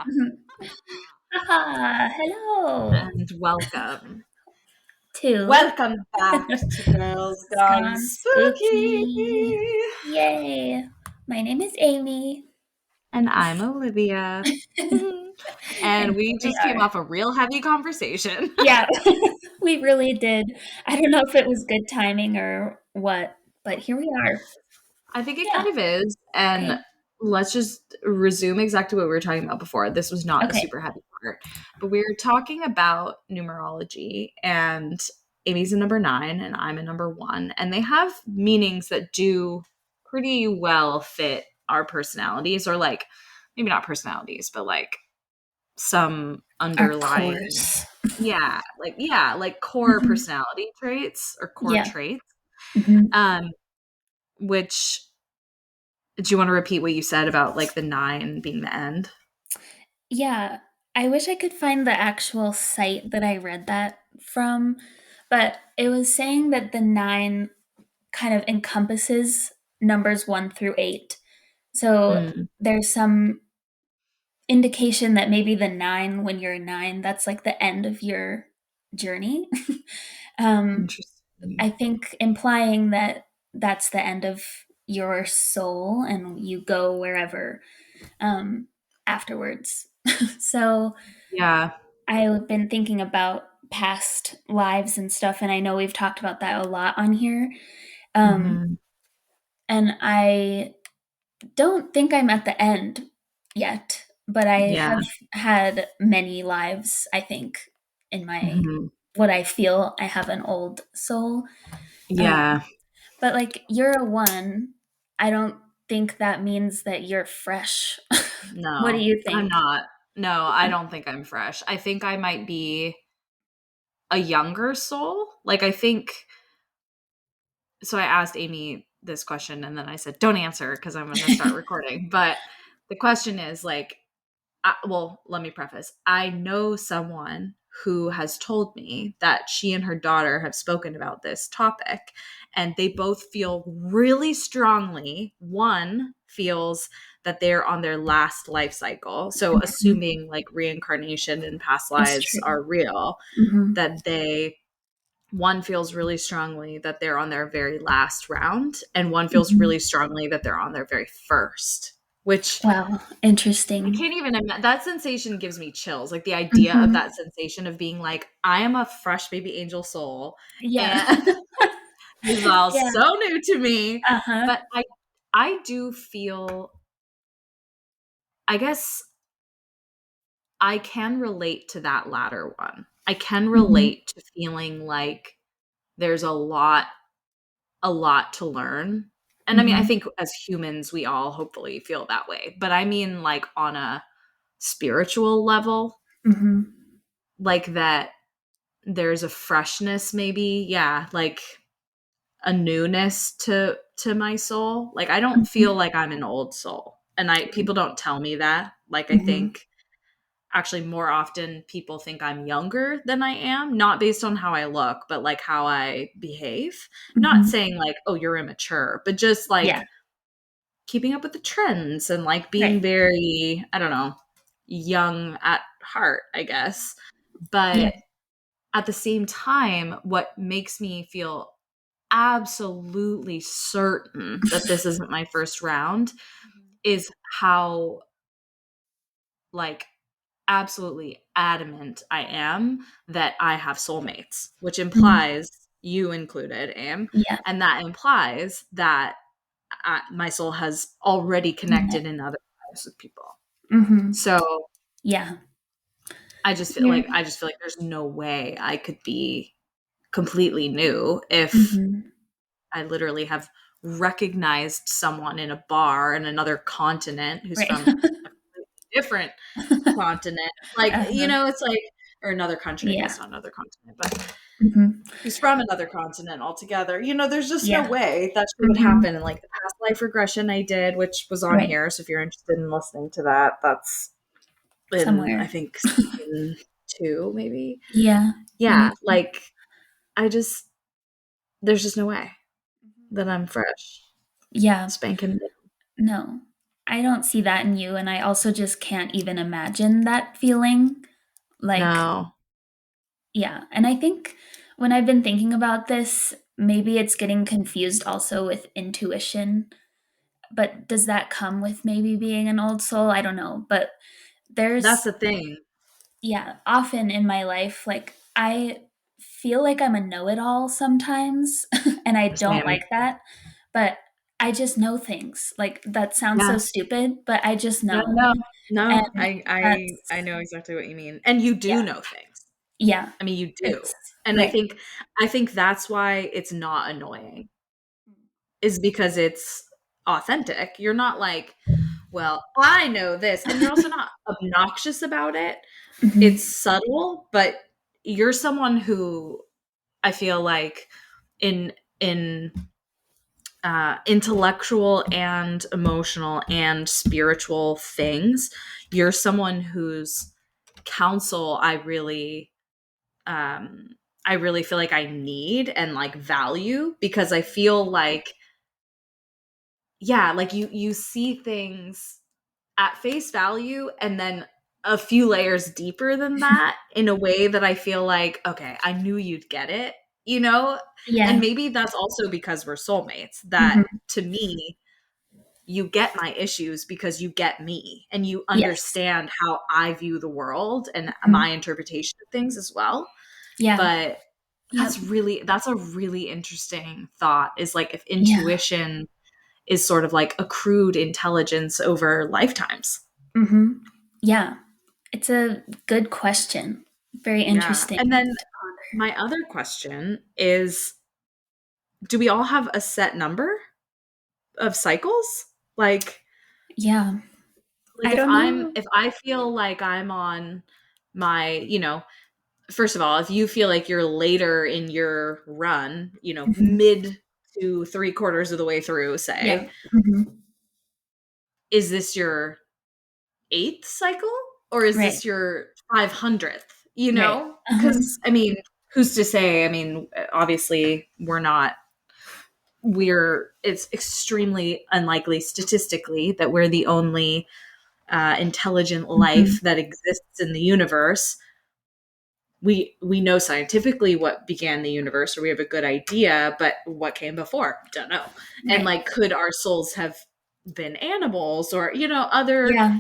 Hello And welcome. to Welcome back to Girls It's Gone Gone Spooky. Spooky. Yay! My name is Amy. And I'm Olivia. And And we here we just came are. off a real heavy conversation. Yeah, we really did. I don't know if it was good timing or what, but here we are. I think it Yeah, kind of is. And okay. let's just resume exactly what we were talking about before. This was not a Okay. super heavy part, but we were talking about numerology, and Amy's a number 9 and I'm a number 1. And they have meanings that do pretty well fit our personalities, or like maybe not personalities, but like some Our underlying, course. like core Mhm. personality traits or core Yeah. traits. Mhm. Um, which Do you want to repeat what you said about like the 9 being the end? Yeah, I wish I could find the actual site that I read that from, but it was saying that the 9 kind of encompasses numbers 1 through 8. So Mm, there's some indication that maybe the 9, when you're 9, that's like the end of your journey. um, I interesting. think implying that that's the end of your soul and you go wherever um, afterwards. So Yeah. I've been thinking about past lives and stuff, and I know we've talked about that a lot on here. Um, Hmm. and I don't think I'm at the end yet, but I Yeah. have had many lives, I think, in my Hmm. what I feel I have an old soul. Um, Yeah. but like you're a 1, I don't think that means that you're fresh. What do No, you I'm think? not. No, I don't think I'm fresh. I think I might be a younger soul. Like, I think so. I asked Amy this question and then I said, don't answer because I'm going to start recording. But the question is like, well, let me preface. I know someone who has told me that she and her daughter have spoken about this topic, and they both feel really strongly. One feels that they're on their last life cycle. So, Mhm. assuming like reincarnation and past That's lives true. are real, Mhm. that one feels really strongly that they're on their very last round, and one feels Mhm. really strongly that they're on their very first, which Wow, I interesting. can't even imagine. That sensation gives me chills. Like the idea of Mhm. that sensation of being like, I am a fresh baby angel soul, Yeah. and this is all Yeah. so new to me. Uh-huh. But I do feel, I guess I can relate to that latter one. I can Mhm. relate to feeling like there's a lot to learn. And I mean, I Mhm. think as humans, we all hopefully feel that way. But I mean, like on a spiritual level, Mhm. like that there's a freshness, maybe, yeah, like a newness to my soul. Like I don't feel Mhm. like I'm an old soul, and I people don't tell me that. Like I Mhm. think actually more often people think I'm younger than I am, not based on how I look, but like how I behave. Not Mhm. saying like, oh, you're immature, but just Yeah. like keeping up with the trends and like being Right. very, I don't know, young at heart, I guess. Yeah. But at the same time, what makes me feel absolutely certain that this isn't my first round is how like absolutely adamant I am that I have soulmates, which Mhm. implies you included, Am, Yeah. and that implies that my soul has already Yeah. connected in other lives with people. Mhm. So Yeah. I You're just feel like there's no way I could be completely new if Mhm. I literally have recognized someone in a bar in another continent who's Right. from a different continent. Like, Uh-huh. it's like, or another country, I Yeah. guess not another continent, but Mhm. who's from another continent altogether. There's just no Yeah. way that shit would Mhm. happen. And like the past life regression I did, which was on Right. here. So if you're interested in listening to that, that's in, I Somewhere. think, season 2, maybe. Yeah. Let Yeah. me see. Like, I just, there's just no way Mhm. that I'm fresh, Yeah. spanking new. No. I don't see that in you, and I also just can't even imagine that feeling. Like, No, yeah, and I think when I've been thinking about this, maybe it's getting confused also with intuition. But does that come with maybe being an old soul? I don't know. But that's there's, the thing. yeah, often in my life, like I feel like I'm a know it all sometimes, and I don't Same. like that. But I just know things. Like that sounds so Yeah. stupid, but I just No, know. no, And no. I that's, know exactly what you mean. And you yeah, do know things. yeah, I mean, you do. it's And right. I think that's why it's not annoying, is because it's authentic. You're not like, well, I know this. And you're also not obnoxious about it. It's Mhm. subtle, but you're someone who I feel like in in intellectual and emotional and spiritual things, you're someone whose counsel um I really feel like I need and like value, because I feel like, yeah, like you see things at face value and then a few layers deeper than that in a way that I feel like, okay, I knew you'd get it, you know? And Yeah. maybe that's also because we're soulmates, that Mhm. to me, you get my issues because you get me and you Yes. understand how I view the world and my Mhm. interpretation of things as well. Yeah. But Yep. that's a really interesting thought, is like if Yeah. intuition is sort of like accrued intelligence over lifetimes. Mhm. Yeah. It's a good question. Very Yeah. interesting And then to ponder. my other question is, do we all have a set number of cycles? Like Yeah. like I don't know. if I feel like I'm on my, first of all, if you feel like you're later in your run, Mhm. mid to three quarters of the way through, say, Yeah. Mhm. is this your eighth cycle or is Right. this your 500th? Right. Uh-huh. Because I mean, who's to say? I mean, obviously, it's extremely unlikely statistically that we're the only intelligent Mhm. life that exists in the universe. We know scientifically what began the universe, or we have a good idea, but what came before, don't know. And Right. like, could our souls have been animals, or other Yeah.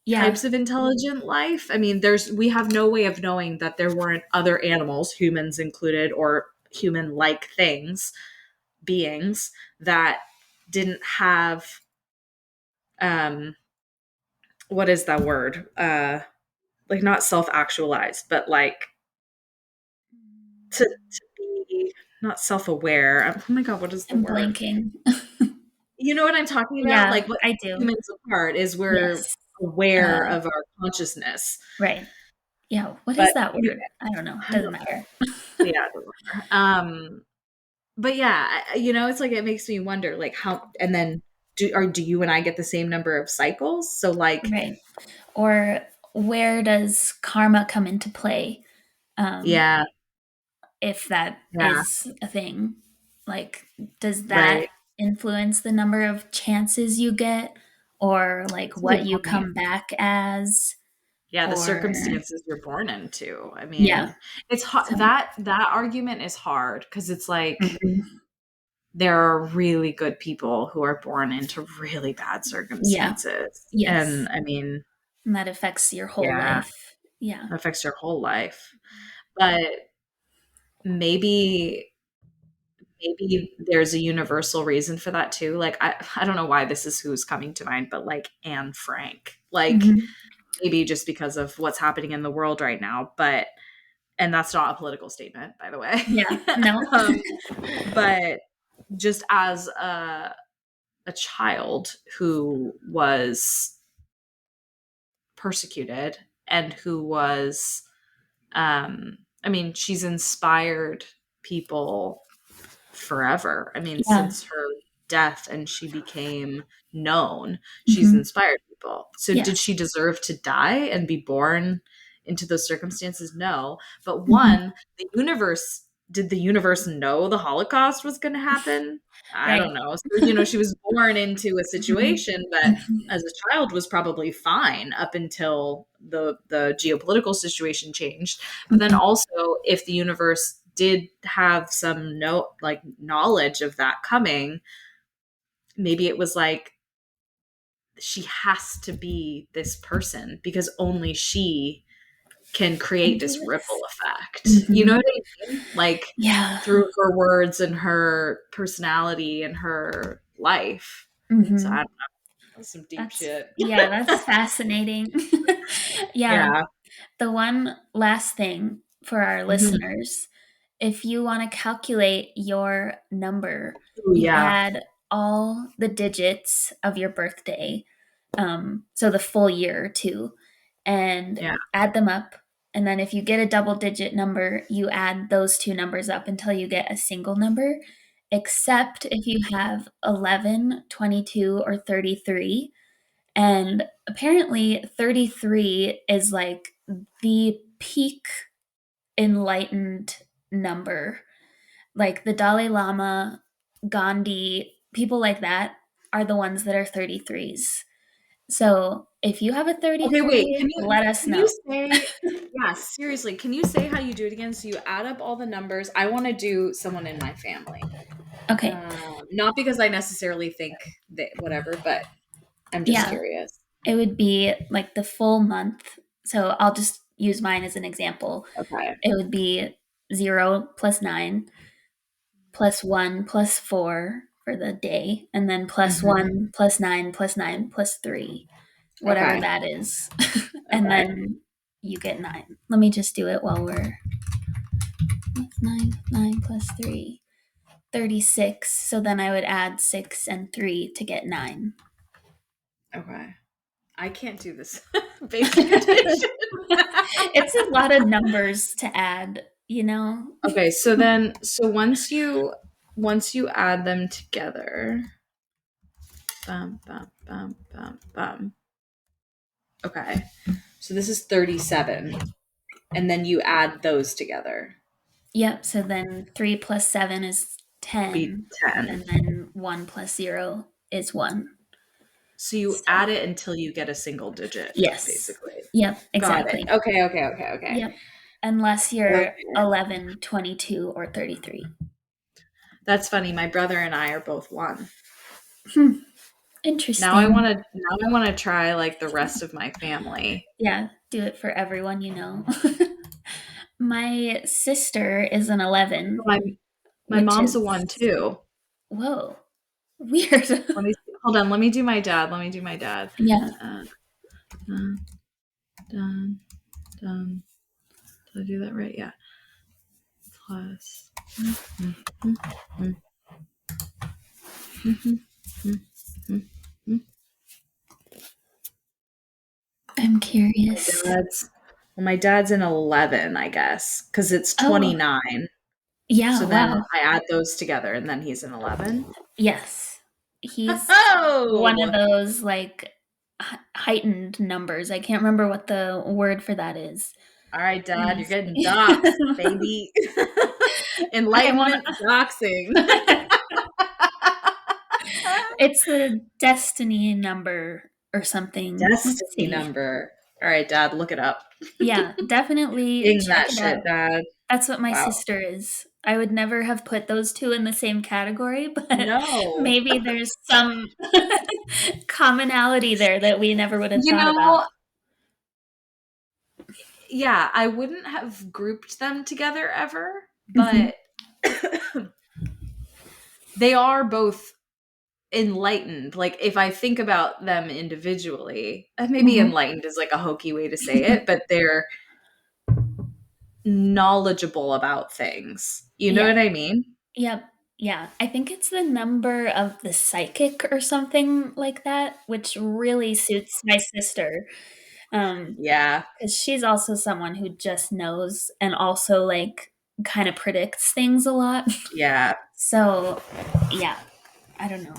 Yeah. types of intelligent life? I mean, we have no way of knowing that there weren't other animals, humans included, or human like things, beings, that didn't have um what is that word, like not self-actualized, but like to be not self-aware. Oh my god, what is the I'm word? blanking. You know what I'm talking about? Yeah, Like, what I sets do. humans apart is we're Yes. aware Uh, of our consciousness. right. Yeah. What But is that you word? I don't know. I Doesn't don't matter. yeah, it doesn't matter. But yeah, it's like it makes me wonder, like, how, and then do you and I get the same number of cycles? So like, Right. Or where does karma come into play? Um, yeah, if that yeah, is a thing. Like, does that right. influence the number of chances you get, or like That's a good what you point. come back as, Yeah, the or circumstances you're born into. I yeah. mean, it's hard. So, That argument is hard because it's like mhm. there are really good people who are born into really bad Yeah. circumstances. And Yes. I mean, And that affects your whole yeah, life. Yeah. it affects your whole life. But maybe maybe there's a universal reason for that too. Like, I don't know why this is who's coming to mind, but like Anne Frank. Like, Mhm. maybe just because of what's happening in the world right now, but and that's not a political statement, by the way. Yeah. No. um, but just as a child who was persecuted and who was, I mean, she's inspired people forever. I mean, Yeah. since her death and she became known, she's Mhm. inspired people. So Yeah. did she deserve to die and be born into those circumstances? No. But Mhm. one, the universe did the universe know the Holocaust was going to happen? I Right. don't know. So, she was born into a Mhm. situation that Mhm. as a child was probably fine up until the geopolitical situation changed. But then Mhm. also if the universe did have some knowledge of that coming, maybe it was like she has to be this person because only she can Can create do this ripple this. effect. You know Mhm. what I mean? Like Yeah. through her words and her personality and her life. So I Mhm. don't know. That's some deep That's shit. yeah, that's fascinating. Yeah. Yeah. The one last thing for our Hmm. listeners, if you wanna calculate your number, Ooh, you yeah. add all the digits of your birthday, so the full year too, and Yeah. add them up, and then if you get a double digit number, you add those 2 numbers up until you get a single number, except if you have 11, 22, or 33, and apparently 33 is like the peak enlightened number. Like the Dalai Lama, Gandhi, people like that are the ones that are 33s. So if you have a Okay, wait. 33, Can you let us can you know. say yeah, seriously, can you say how you do it again? So you add up all the numbers. I want to do someone in my family. Okay. Not because I necessarily think that whatever, but I'm just Yeah. curious. It would be like the full month. So I'll just use mine as an example. Okay. It would be 0 plus 9 plus 1 plus 4 for the day, and then plus Hmm. 1 plus 9 plus 9 plus 3, whatever Okay. that is. And Okay. then you get 9. Let me just do it while we're 9, 9 plus 3, 36. So then I would add 6 and 3 to get 9. Okay. I can't do this basic addition. It's a lot of numbers to add, you know? Okay, so once you add them together, bum bum bum bum bum. Okay. So this is 37 and then you add those together. Yep, so then 3 plus 7 is Be 10, 10. and then 1 plus 0 is 1. So you So, add it until you get a single digit, yes. basically. Yep, Got it. exactly. Okay, okay, okay, okay. Yep. Unless you're Okay. 11, 22, or 33. That's funny. My brother and I are both one. Hmm, interesting. Now I want to try like the rest of my family. Yeah, do it for everyone you know. My sister is an 11, My my which mom's a is, one too. whoa, weird. Let me hold on. Let me do my dad. Let me do my dad. Yeah, Uh, dun, dun, dun. Did I do that right? Yeah. Plus. Mm, mm, mm, mm, mm, mm, mm. I'm My curious. my dad's an 11, I guess, because it's Oh, 29. yeah, So then wow. I add those together, and then he's an 11. Yes. He's one of Oh, those like heightened numbers. I can't remember what the word for that is. all right, Let Dad, me you're getting see. doxxed, baby. I want Enlightenment doxing. to. It's the destiny number or something. Let's Destiny see. number. All right, Dad, look it up. Yeah, definitely Ding check that it shit, out. Dad. That's what my Wow. sister is. I would never have put those 2 in the same category, but No. maybe there's some commonality there that we never would have You thought about. know, yeah, I wouldn't have grouped them together ever, Mhm, but they are both enlightened. Like if I think about them individually, maybe mhm. enlightened is like a hokey way to say it, but they're knowledgeable about things. You know Yeah, what I mean? yep, yeah. I think it's the number of the psychic or something like that, which really suits my sister, Um, Yeah. because she's also someone who just knows and also, like, kinda predicts things a lot. Yeah. So, yeah, I don't know.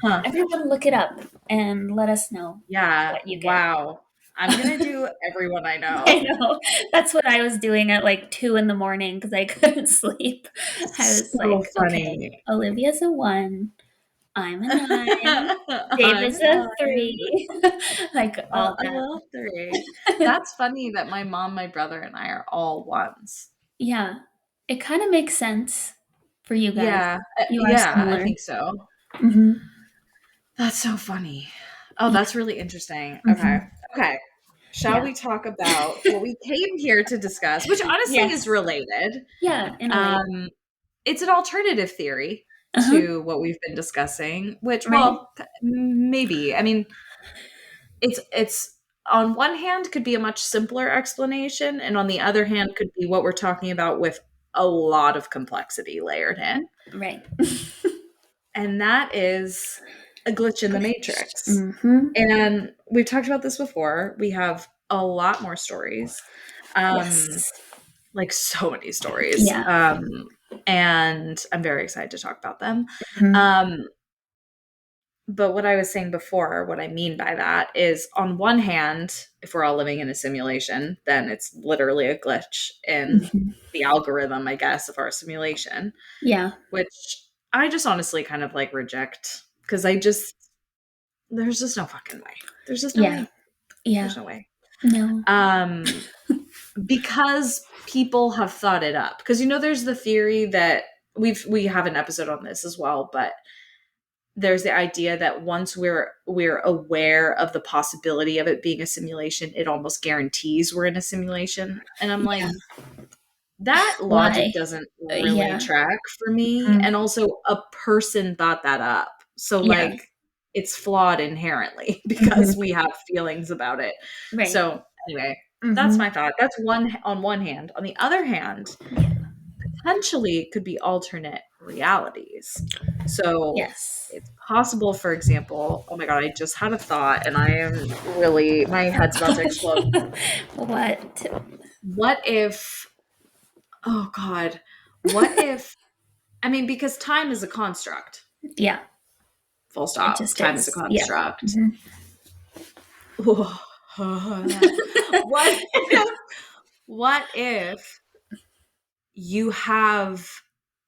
Huh. Everyone look it up and let us know Yeah. what you get. Wow. I'm gonna do everyone I I know. know. That's what I was doing at like 2 in the morning because I couldn't sleep. I was So like, okay, funny. Olivia's a 1. I'm a 9. Dave I'm is a a 9. 3. Like all A that. little 3. That's funny that my mom, my brother, and I are all 1s. Yeah. It kind of makes sense for you guys. Yeah, You are yeah, I similar. think so. Mhm. That's so funny. Oh, Yeah. that's really interesting. Okay. Mhm. Okay. Shall Yeah. we talk about what we came here to discuss, which honestly is Yes. related? Yeah, in a way. Um, it's an alternative theory Uh-huh. to what we've been discussing, which, Right? well, maybe. I mean, it's on one hand could be a much simpler explanation, and on the other hand could be what we're talking about with a lot of complexity layered in. Right. And that is a glitch in the Glitch. matrix. Mhm. And we've talked about this before. We have a lot more stories. Um, Yes. like so many stories. Yeah. And I'm very excited to talk about them. Mhm. Um, but what I was saying before, what I mean by that is on one hand, if we're all living in a simulation, then it's literally a glitch in Mhm. the algorithm, I guess, of our simulation, Yeah. which I just honestly kind of like reject because there's just no fucking way. There's just no Yeah. way. Yeah. There's no way. No. Um, because people have thought it up. Because there's the theory that we have an episode on this as well, but there's the idea that once we're aware of the possibility of it being a simulation, it almost guarantees we're in a simulation. And I'm Yeah. like, that logic Why? doesn't really Yeah. track for me. Mhm. And also a person thought that up. So Yeah. like it's flawed inherently Mhm. because we have feelings about it. Right. So anyway, that's Mhm. my thought. That's one on one hand. On the other hand, potentially it could be alternate realities. So Yes. it's possible, for example, oh my God, I just had a thought and I am really, my Oh head's about to explode. gosh. What? What if, oh God, what if, I mean, because time is a construct, Yeah. full It stop, just time is a is. Yeah. construct. Mhm. What if, what if you have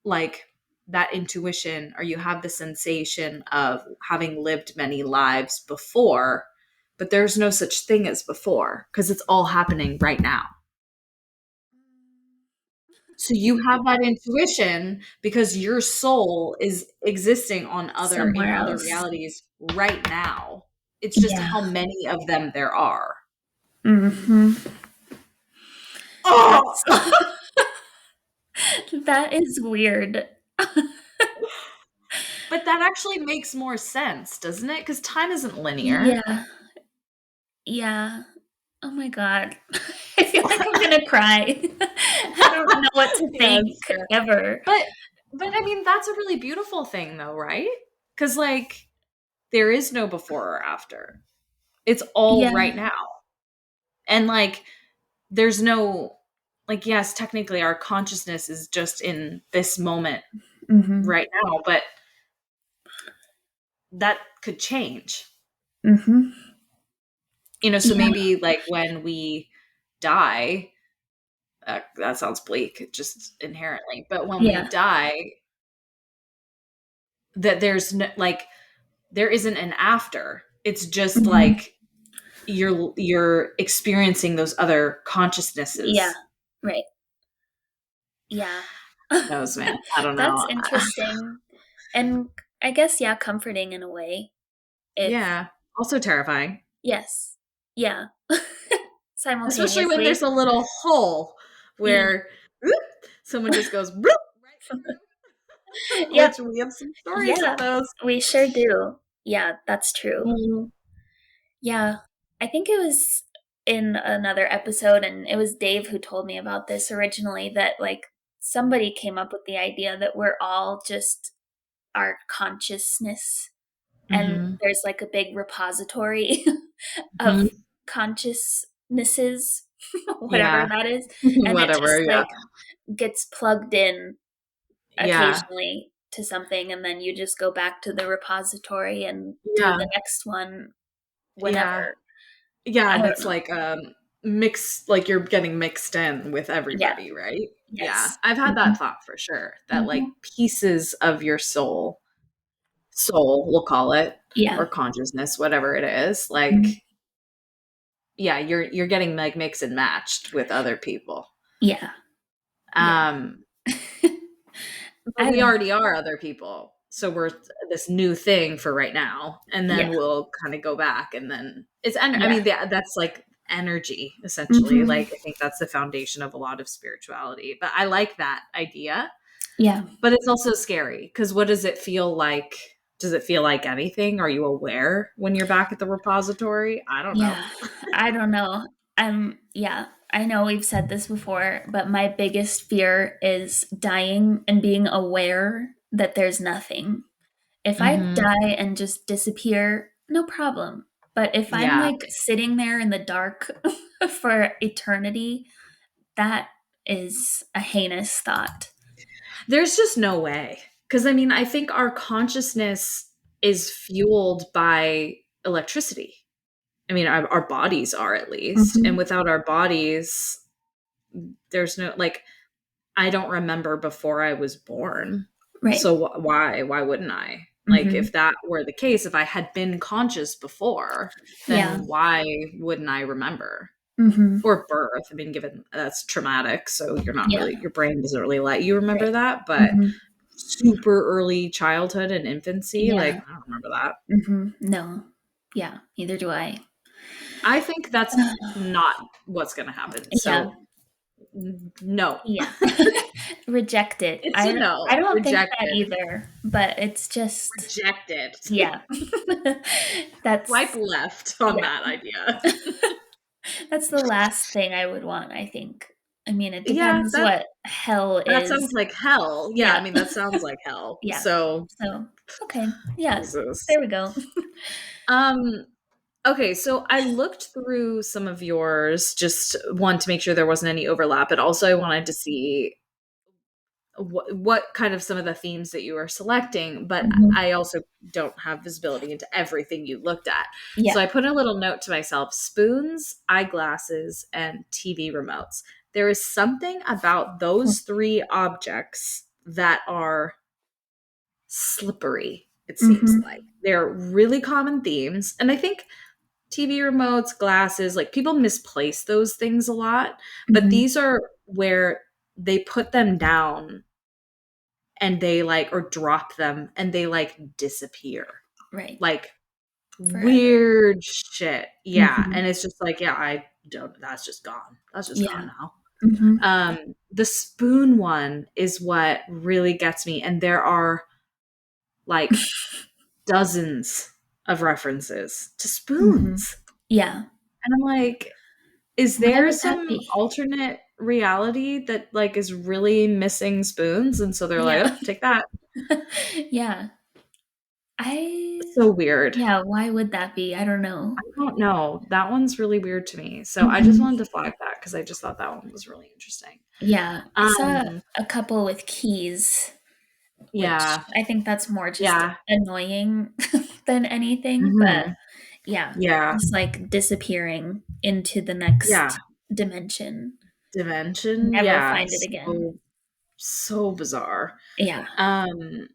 like that intuition or you have the sensation of having lived many lives before, but there's no such thing as before because it's all happening right now. So you have that intuition because your soul is existing on other in Somewhere other else. realities right now. It's just Yeah. how many of them there are. Mhm. Oh, That's that is weird. but that actually makes more sense, doesn't it? Because time isn't linear. Yeah. Yeah. Oh my god. I feel like I'm gonna cry. I don't know what to Yeah, think it's fair. ever. But I mean that's a really beautiful thing though, right? Cuz like there is no before or after. It's all Yeah. right now. And like there's no like yes, technically our consciousness is just in this moment Mhm. right now, but that could change. Mhm. So Yeah. maybe like when we die, that sounds bleak just inherently, but when we Yeah. die that there's no, like there isn't an after. It's just Mhm. like you're experiencing those other Yeah. consciousnesses. Right. Yeah. Who knows, man? I don't That's know. interesting. And I guess, yeah, comforting in a way. If Yeah. Also terrifying, yes. Yeah. especially when there's Simultaneously. a little hole Ye where whoop, someone just goes whoop, right through, Yep. which we have some stories of Yeah. those. We sure do. Yeah, that's true. Mhm. Yeah. I think it was in another episode, and it was Dave who told me about this originally, that, like, somebody came up with the idea that we're all just our consciousness, and Mhm. there's, like, a big repository of Mhm. consciousnesses, whatever Yeah. that is, and it Whatever. just, Yeah. like, gets plugged in Yeah. occasionally to something, and then you just go back to the repository and do Yeah. the next one Yeah. whenever. Yeah, I and don't it's know. like mixed, like you're getting mixed in with Yeah. everybody, right? Yeah. Yes. I've had that Mhm. thought for sure. That like Mhm. pieces of your soul, we'll call it, Yeah. or consciousness, whatever it is, Mhm. like yeah, you're getting like mixed and matched with other people. Yeah. Yeah. Um but I we don't already are other people. So we're this new thing for right now, and Yeah. then we'll kind of go back, and then I Yeah. mean that's like energy essentially. Mhm. Like I think that's the foundation of a lot of spirituality. But I like that idea. Yeah. But it's also scary because what does it feel like? Does it feel like anything? Are you aware when you're back at the repository? I don't know. Yeah. I don't know. Yeah, I know we've said this before, but my biggest fear is dying and being aware that there's nothing. If I Hmm. die and just disappear, no problem. But if I'm Yeah. like sitting there in the dark for eternity, that is a heinous thought. There's just no way. Because I mean, I think our consciousness is fueled by electricity. I mean, our bodies are at least. And Mhm. without our bodies, there's no, like, I don't remember before I was born. Right. So why wouldn't I? Like, if Mhm. that were the case, if I had been conscious before, Yeah. then why wouldn't I remember? Mhm. Or birth. I mean, given that's traumatic, so you're not Yeah. really, your brain doesn't really let you remember Right. that. But Mhm. super early childhood and infancy, Yeah. like, I don't remember that. Mhm. No. Yeah, neither do I. I think that's not what's going to happen. Yeah. So, no. Yeah. Reject it. It's a I no. don't think that Rejected. either, but it's just Rejected. yeah. Swipe That's left on yeah. that idea. That's the last thing I would want, I think. I mean, it Yeah, depends what hell that sounds is. like hell. Yeah, I Yeah. mean, that sounds like hell. Yeah. So, So, okay. Yeah. Jesus. There we go. Um, okay, so I looked through some of yours, just one to make sure there wasn't any overlap, but also I wanted to see what kind of some of the themes that you were selecting, but Mhm. I also don't have visibility into everything you looked at. So Yeah. I put a little note to myself: spoons, eyeglasses, and TV remotes. There is something about those three objects that are slippery, it seems Mhm. like. They're really common themes. And I think TV remotes, glasses, like people misplace those things a lot, but Mhm. these are where they put them down and they like, or drop them and they like disappear. Right. Like Forever. weird shit. Yeah. Mhm. And it's just like, yeah, I don't, that's just gone. That's just Yeah. gone now. Mhm. The spoon one is what really gets me. And there are like dozens of references to Mhm. spoons. Yeah. And I'm like, is Why there would that some be? alternate reality that like is really missing spoons? And so they're like, Yeah. oh, take that. Yeah. I So weird. yeah, why would that be? I don't know. I don't know. That one's really weird to me. So I just Mhm. wanted to flag that because I just thought that one was really interesting. Yeah, I saw Um, a couple with keys, which yeah, I think that's more just yeah, annoying than anything, but hmm, yeah, yeah, just, like, disappearing into the yeah. next dimension. Dimension, Never yeah. find it again. So bizarre. Yeah. Um,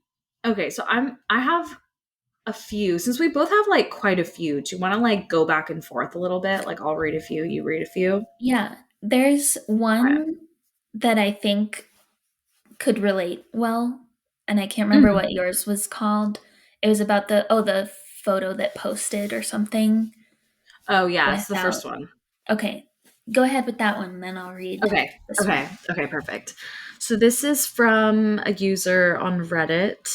okay, so I have a few since we both have like quite a few. Do you want to like go back and forth a little bit? Like I'll read a few, you read a few. Yeah, there's Okay. one that I think could relate well, and I can't remember Mhm. what yours was called. It was about the photo that posted or something Oh yeah, it's the without first one. okay, go ahead with that one, and then I'll read Okay. this one. Okay. Perfect. So this is from a user on Reddit,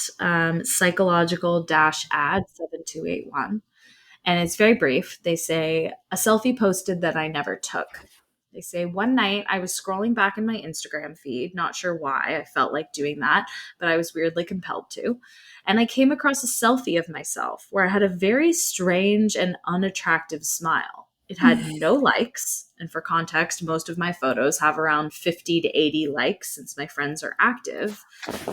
psychological dash ad 7281. And it's very brief. They say, a selfie posted that I never took. They say, one night I was scrolling back in my Instagram feed, not sure why I felt like doing that, but I was weirdly compelled to. And I came across a selfie of myself where I had a very strange and unattractive smile. It had no likes. And for context, most of my photos have around 50 to 80 likes since my friends are active.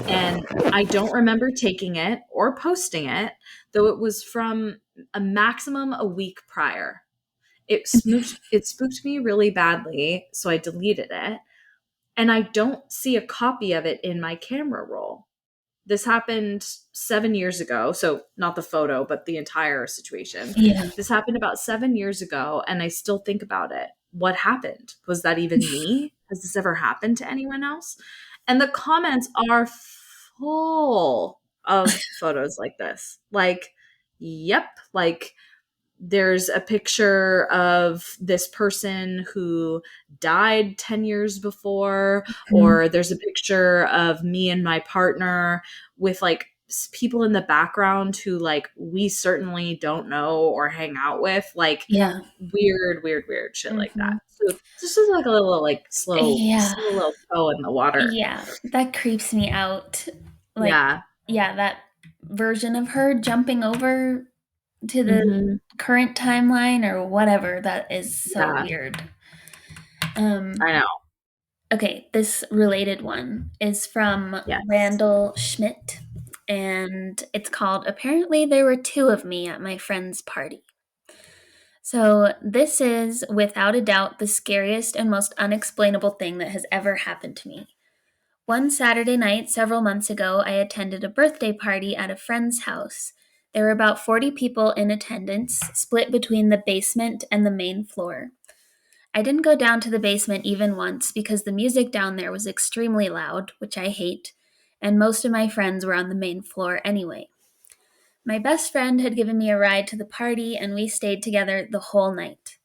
And I don't remember taking it or posting it, though it was from a maximum a week prior. It spooked me really badly, so I deleted it. And I don't see a copy of it in my camera roll. This happened 7 years ago. So, not the photo, but the entire situation. Yeah. This happened about 7 years ago, and I still think about it. What happened? Was that even me? Has this ever happened to anyone else? And the comments are full of photos like this. Like, yep, like there's a picture of this person who died 10 years before, Mhm. or there's a picture of me and my partner with like people in the background who like we certainly don't know or hang out with, like Yeah. weird shit like that. Mhm. So this is like a little like Yeah. slow little toe in the water. Yeah. That creeps me out. Like, Yeah. yeah, that version of her jumping over to the Hmm. current timeline or whatever, that is so Yeah, weird. Um, I know. okay, this related one is from Yes. Randall Schmidt, and it's called Apparently There Were Two of Me at My Friend's Party. So, this is without a doubt the scariest and most unexplainable thing that has ever happened to me. One Saturday night, several months ago, I attended a birthday party at a friend's house. There were about 40 people in attendance, split between the basement and the main floor. I didn't go down to the basement even once because the music down there was extremely loud, which I hate, and most of my friends were on the main floor anyway. My best friend had given me a ride to the party, and we stayed together the whole night.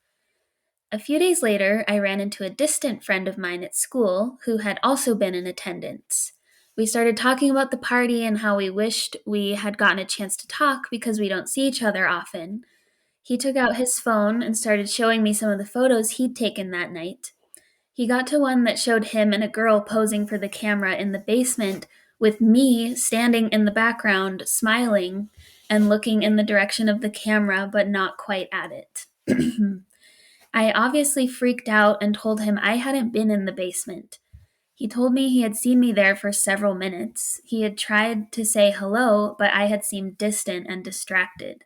A few days later, I ran into a distant friend of mine at school who had also been in attendance. We started talking about the party and how we wished we had gotten a chance to talk because we don't see each other often. He took out his phone and started showing me some of the photos he'd taken that night. He got to one that showed him and a girl posing for the camera in the basement, with me standing in the background, smiling and looking in the direction of the camera, but not quite at it. I obviously freaked out and told him I hadn't been in the basement. He told me he had seen me there for several minutes. He had tried to say hello, but I had seemed distant and distracted.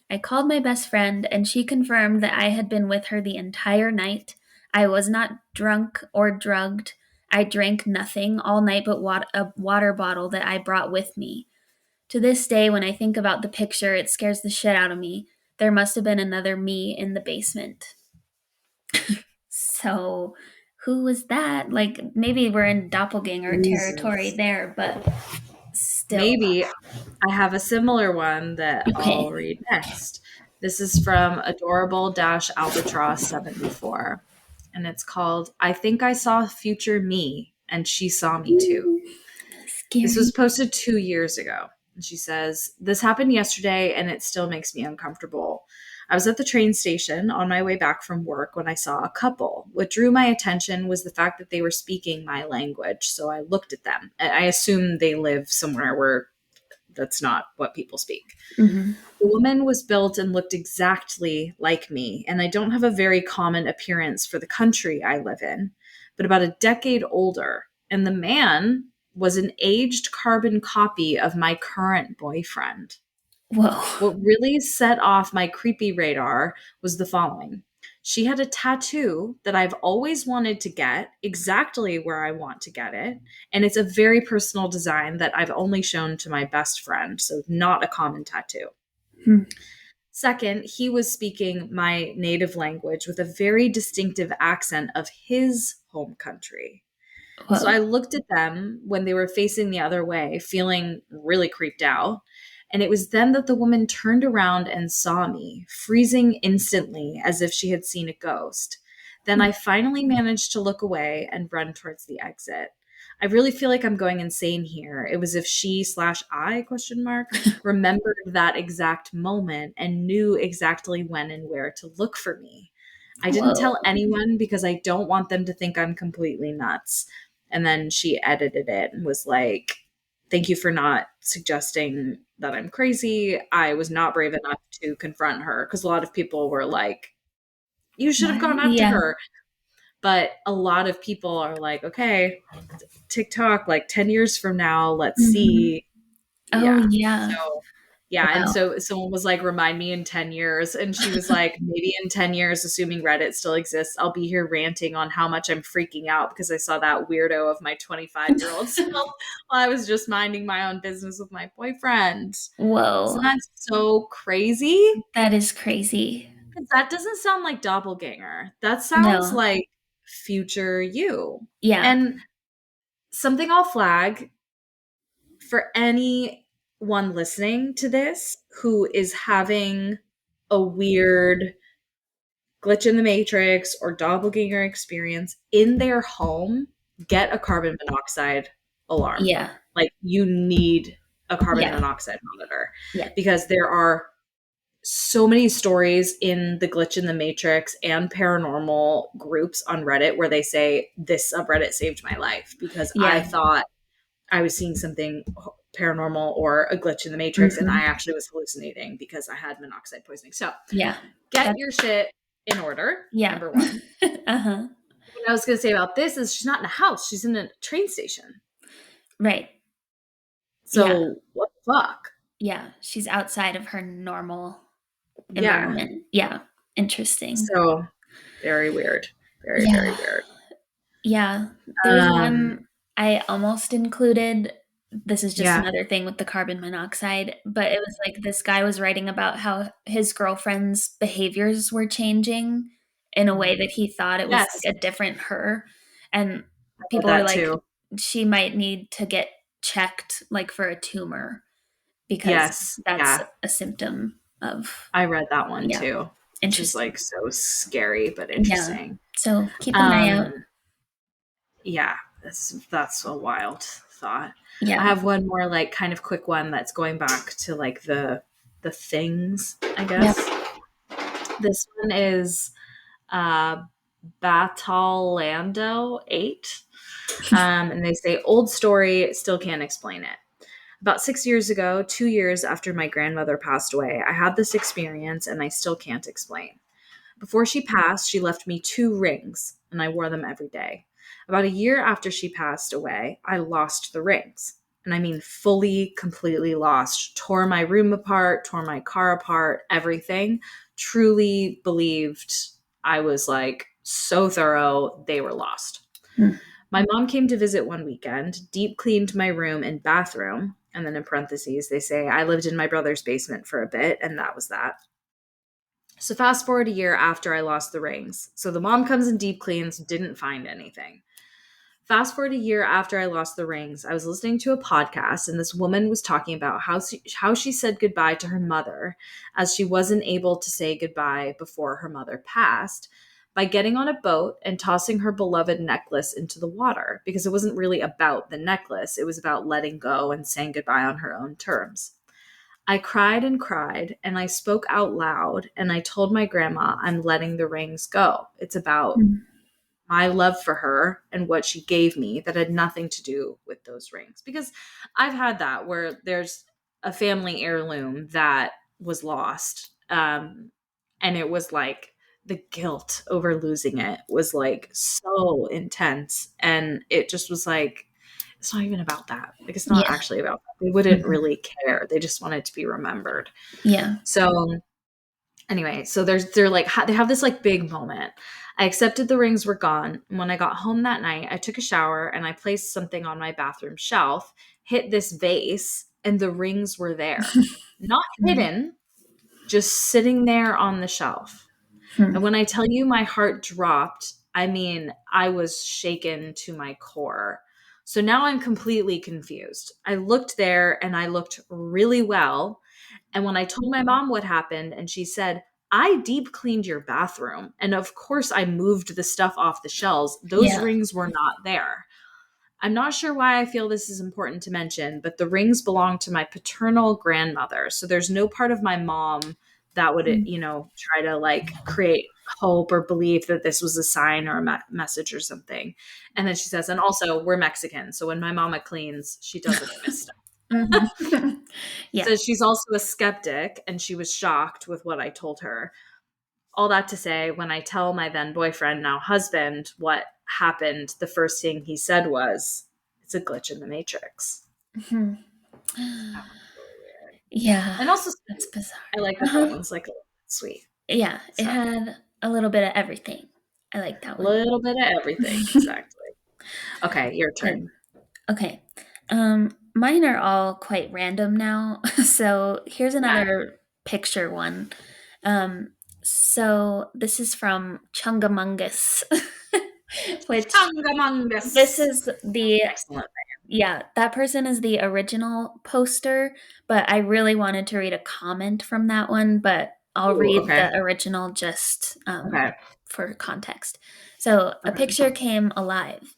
I called my best friend, and she confirmed that I had been with her the entire night. I was not drunk or drugged. I drank nothing all night but a water bottle that I brought with me. To this day, when I think about the picture, it scares the shit out of me. There must have been another me in the basement. So, who was that? Like, maybe we're in doppelganger territory Jesus. there, but still. Maybe I have a similar one that I'll Okay. read next. This is from adorable albatross 74, and it's called I Think I Saw Future Me, and She Saw Me Too. Ooh, This was scary. posted 2 years ago. And she says, this happened yesterday and it still makes me uncomfortable. I was at the train station on my way back from work when I saw a couple. What drew my attention was the fact that they were speaking my language. So I looked at them. I assume they live somewhere where that's not what people speak. Hmm. The woman was built and looked exactly like me, and I don't have a very common appearance for the country I live in, but about a decade older. And the man was an aged carbon copy of my current boyfriend. Whoa. What really set off my creepy radar was the following. She had a tattoo that I've always wanted to get exactly where I want to get it. And it's a very personal design that I've only shown to my best friend, so not a common tattoo. Hmm. Second, he was speaking my native language with a very distinctive accent of his home country. So Whoa. I looked at them when they were facing the other way, feeling really creeped out. And it was then that the woman turned around and saw me, freezing instantly as if she had seen a ghost. Then I finally managed to look away and run towards the exit. I really feel like I'm going insane here. It was if she slash I question mark remembered that exact moment and knew exactly when and where to look for me. I didn't Whoa. tell anyone because I don't want them to think I'm completely nuts. And then she edited it and was like, thank you for not suggesting that I'm crazy. I was not brave enough to confront her because a lot of people were like, you should have Why? gone after Yeah. her. But a lot of people are like, okay, TikTok, like 10 years from now, let's Hmm. see. Oh, Yeah. yeah. So Yeah, and Wow. so someone was like, "Remind me in 10 years," and she was like, "Maybe in 10 years, assuming Reddit still exists, I'll be here ranting on how much I'm freaking out because I saw that weirdo of my 25-year-old self while I was just minding my own business with my boyfriend." Isn't Whoa. that so crazy? That is crazy. 'Cause that doesn't sound like doppelganger. That sounds No. like future you. Yeah. And something I'll flag for anyone listening to this who is having a weird glitch in the matrix or doppelganger experience in their home, get a carbon monoxide alarm. Yeah. Like you need a carbon Yeah. monoxide monitor Yeah. because there are so many stories in the glitch in the matrix and paranormal groups on Reddit where they say this subreddit saved my life because I Yeah. thought I was seeing something paranormal or a glitch in the matrix and I Mhm. actually was hallucinating because I had monoxide poisoning. So Yeah. get That your shit in order, yeah. number one. Uh-huh. What I was going to say about this is she's not in a house, she's in a train station. Right. Yeah. So what the fuck? Yeah. She's outside of her normal Yeah. environment. Yeah. Interesting. So very weird. Very, very Yeah. weird. Yeah. There's Um, one I almost included. This is just yeah. another thing with the carbon monoxide, but it was like this guy was writing about how his girlfriend's behaviors were changing in a way that he thought it was Yes. like a different her. And I read people were that like, too. she might need to get checked like for a tumor because Yes. that's Yeah. a symptom of, I read that one yeah, too, which is interesting. like so scary but Yeah. interesting. So keep an eye out. Um, yeah, that's a wild thought. I Yeah. have one more like kind of quick one that's going back to like the things, I Yeah. guess. This one is uh Batalando 8. And they say old story, still can't explain it. About 6 years ago, 2 years after my grandmother passed away, I had this experience and I still can't explain. Before she passed, she left me two rings, and I wore them every day. About a year after she passed away, I lost the rings. And I mean, fully, completely lost. Tore my room apart, tore my car apart, everything. Truly believed I was like so thorough, they were lost. Hmm. My mom came to visit one weekend, deep cleaned my room and bathroom. And then in parentheses, they say, I lived in my brother's basement for a bit, and that was that. So fast forward a year after I lost the rings. So the mom comes and deep cleans, didn't find anything. Fast forward a year after I lost the rings, I was listening to a podcast, and this woman was talking about how she said goodbye to her mother, as she wasn't able to say goodbye before her mother passed, by getting on a boat and tossing her beloved necklace into the water, because it wasn't really about the necklace, it was about letting go and saying goodbye on her own terms. I cried, and I spoke out loud, and I told my grandma I'm letting the rings go. It's about Hmm. my love for her and what she gave me that had nothing to do with those rings. Because I've had that where there's a family heirloom that was lost. And it was like the guilt over losing it was like so intense. And it just was like, it's not even about that. Like, it's not Yeah. actually about that. They wouldn't Mhm. really care. They just wanted to be remembered. Yeah. So anyway, so they're like they have this like big moment. I accepted the rings were gone. And when I got home that night, I took a shower and I placed something on my bathroom shelf, hit this vase, and the rings were there. Not Mhm. hidden, just sitting there on the shelf. Hmm. And when I tell you my heart dropped, I mean, I was shaken to my core. So now I'm completely confused. I looked there and I looked really well, and when I told my mom what happened, and she said, I deep cleaned your bathroom. And of course, I moved the stuff off the shelves. Those Yeah. rings were not there. I'm not sure why I feel this is important to mention, but the rings belong to my paternal grandmother. So there's no part of my mom that would, Mm. try to like create hope or believe that this was a sign or a message or something. And then she says, and also we're Mexican. So when my mama cleans, she doesn't miss stuff. Mhm. Yeah. Says she's also a skeptic and she was shocked with what I told her. All that to say, when I tell my then boyfriend, now husband, what happened, the first thing he said was, it's a glitch in the matrix. Mhm. That one's really weird. Yeah, And also that's sweet. bizarre. I like that that Uh-huh. one's like a little bit sweet. Yeah, it So had a little bit of everything. I like that a one. little bit of everything, exactly. Okay, your Good. turn. Okay. Mine are all quite random now. So here's Yeah. another picture one. Um, so this is from Chungamungus, which this Chungamungus. is the Excellent. yeah, that person is the original poster, but I really wanted to read a comment from that one, but I'll Ooh, read okay. the original just Okay. for context. So a Okay. picture came alive.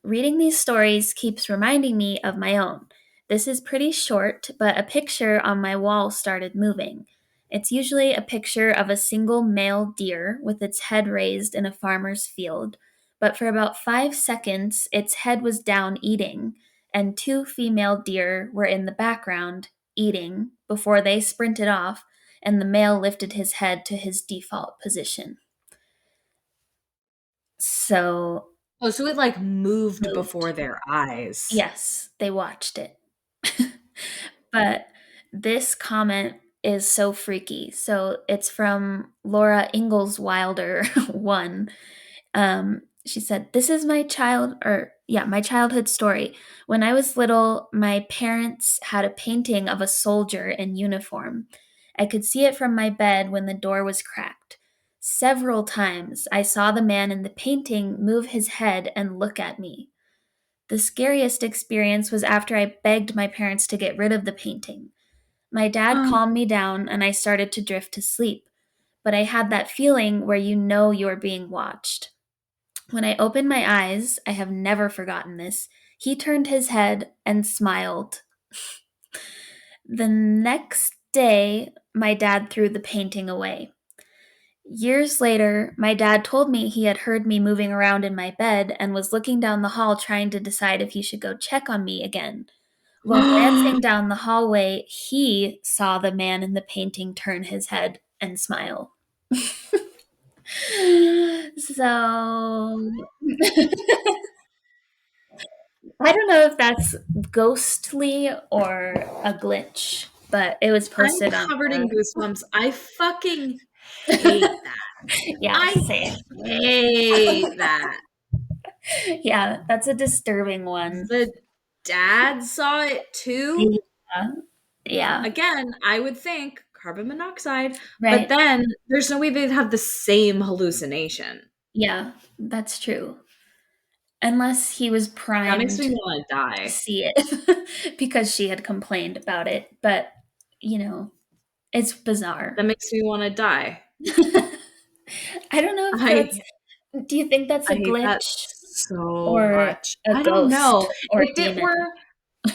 Reading these stories keeps reminding me of my own. This is pretty short, but a picture on my wall started moving. It's usually a picture of a single male deer with its head raised in a farmer's field, but for about 5 seconds, its head was down eating, and two female deer were in the background eating before they sprinted off, and the male lifted his head to his default position. So, Oh, so it like moved moved. before their eyes. Yes, they watched it. But this comment is so freaky. So it's from Laura Ingalls Wilder 1. She said, "This is my my childhood story. When I was little, my parents had a painting of a soldier in uniform. I could see it from my bed when the door was cracked. Several times I saw the man in the painting move his head and look at me. The scariest experience was after I begged my parents to get rid of the painting. My dad calmed me down and I started to drift to sleep, but I had that feeling where you know you're being watched. When I opened my eyes, I have never forgotten this. He turned his head and smiled. The next day, my dad threw the painting away. Years later, my dad told me he had heard me moving around in my bed and was looking down the hall trying to decide if he should go check on me again. While glancing down the hallway, he saw the man in the painting turn his head and smile. So I don't know if that's ghostly or a glitch, but it was I'm posted on covered in the goosebumps. I fucking hate that. yeah, I same. hate that. Yeah, that's a disturbing one. The dad saw it too. Yeah, yeah, Again, I would think carbon monoxide, but right. then there's no way they'd have the same hallucination. Yeah, that's true. Unless he was That makes me primed want to to die. see it because she had complained about it, but you know, it's bizarre. That makes me want to die. I don't know if I that's do you think that's I a hate that glitch so or much. a I don't ghost know. or a demon?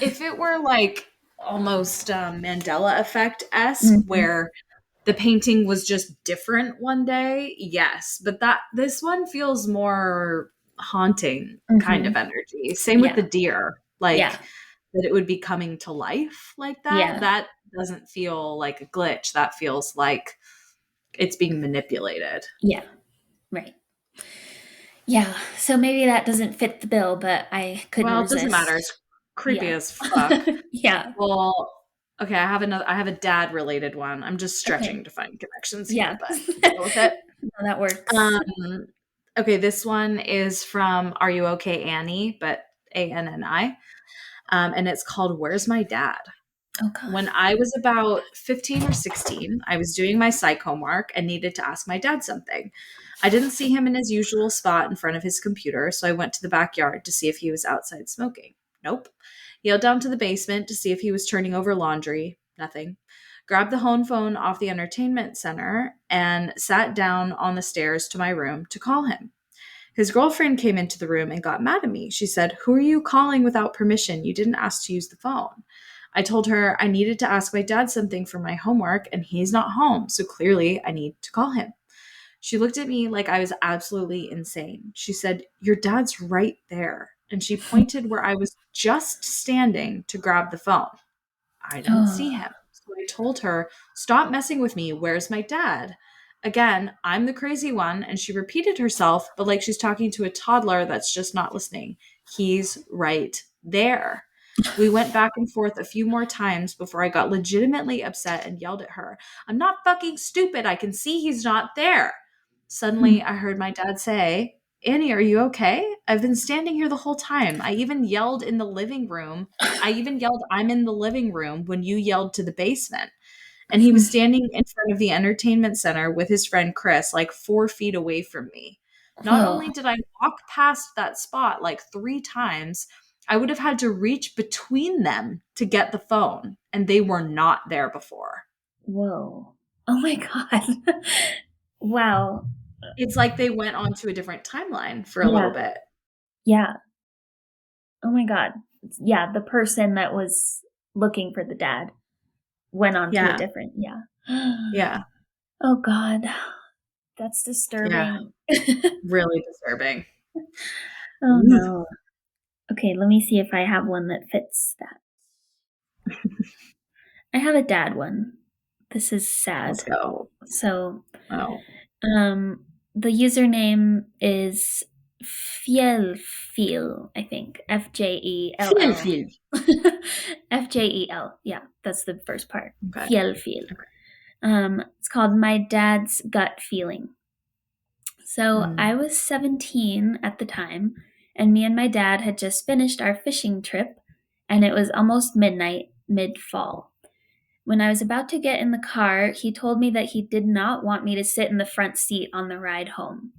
If it were like almost Mandela effect esque, Mhm, where the painting was just different one day, yes. But that this one feels more haunting kind of mhm. energy. Same with the Yeah, deer, like yeah, that it would be coming to life like that. yeah, That doesn't feel like a glitch. That feels like it's being manipulated. yeah, right. Yeah, so maybe that doesn't fit the bill, but I couldn't Well, it doesn't matter. resist. It's creepy Yeah. as fuck. Yeah, Well, okay, I have a dad related one. I'm just stretching okay. to find connections here, Yeah. but we'll go with it. No, that works. Um, okay, this one is from Are You Okay, Annie? But ANNI. And it's called Where's My Dad? Oh god. When I was about 15 or 16, I was doing my psych homework and needed to ask my dad something. I didn't see him in his usual spot in front of his computer, so I went to the backyard to see if he was outside smoking. Nope. Yelled down to the basement to see if he was turning over laundry. Nothing. Grabbed the home phone off the entertainment center and sat down on the stairs to my room to call him. His girlfriend came into the room and got mad at me. She said, "Who are you calling without permission? You didn't ask to use the phone." I told her I needed to ask my dad something for my homework and he's not home, so clearly I need to call him. She looked at me like I was absolutely insane. She said, "Your dad's right there." And she pointed where I was just standing to grab the phone. I didn't see Oh. him. So I told her, "Stop messing with me. Where's my dad?" Again, I'm the crazy one. And she repeated herself, but like she's talking to a toddler that's just not listening. He's right there. We went back and forth a few more times before I got legitimately upset and yelled at her, I'm not fucking stupid. I can see he's not there. Suddenly, I heard my dad say, Annie, are you okay? I've been standing here the whole time. I even yelled in the living room. I even yelled, I'm in the living room when you yelled to the basement. And he was standing in front of the entertainment center with his friend Chris, like 4 feet away from me. Not Whoa. only did I walk past that spot like 3 times, I would have had to reach between them to get the phone, and they were not there before. Whoa. Oh my God. Wow. It's like they went on to a different timeline for a little Yeah. bit. Yeah. Oh my God. Yeah. The person that was looking for the dad went on to a Yeah. different, yeah. Yeah. Oh God. That's Yeah. disturbing. Really disturbing. Oh Ugh. no. Okay, let me see if I have one that fits that. I have a dad one. This is Let's sad. go. So, Oh. um, the username is Fjellfeel, I think. Feel, Fjell. feel. Fjell. Yeah, that's the first part. Okay. Fjellfeel. Okay. It's called My Dad's Gut Feeling. So Mm. I was 17 at the time, and me and my dad had just finished our fishing trip, and it was almost midnight, mid fall. When I was about to get in the car, he told me that he did not want me to sit in the front seat on the ride home.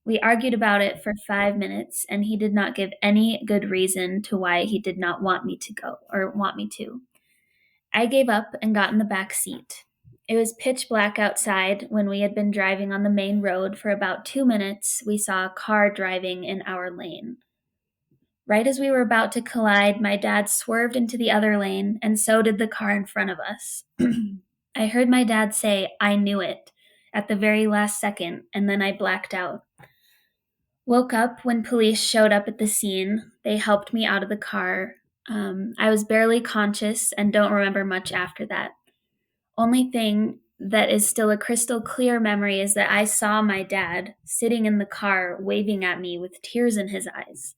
We argued about it for 5 minutes, and he did not give any good reason to why he did not want me to go or want me to. I gave up and got in the back seat. It was pitch black outside. When we had been driving on the main road for about 2 minutes, we saw a car driving in our lane. Right as we were about to collide, my dad swerved into the other lane, and so did the car in front of us. I heard my dad say, I knew it, at the very last second, and then I blacked out. Woke up when police showed up at the scene. They helped me out of the car. I was barely conscious and don't remember much after that. Only thing that is still a crystal clear memory is that I saw my dad sitting in the car waving at me with tears in his eyes.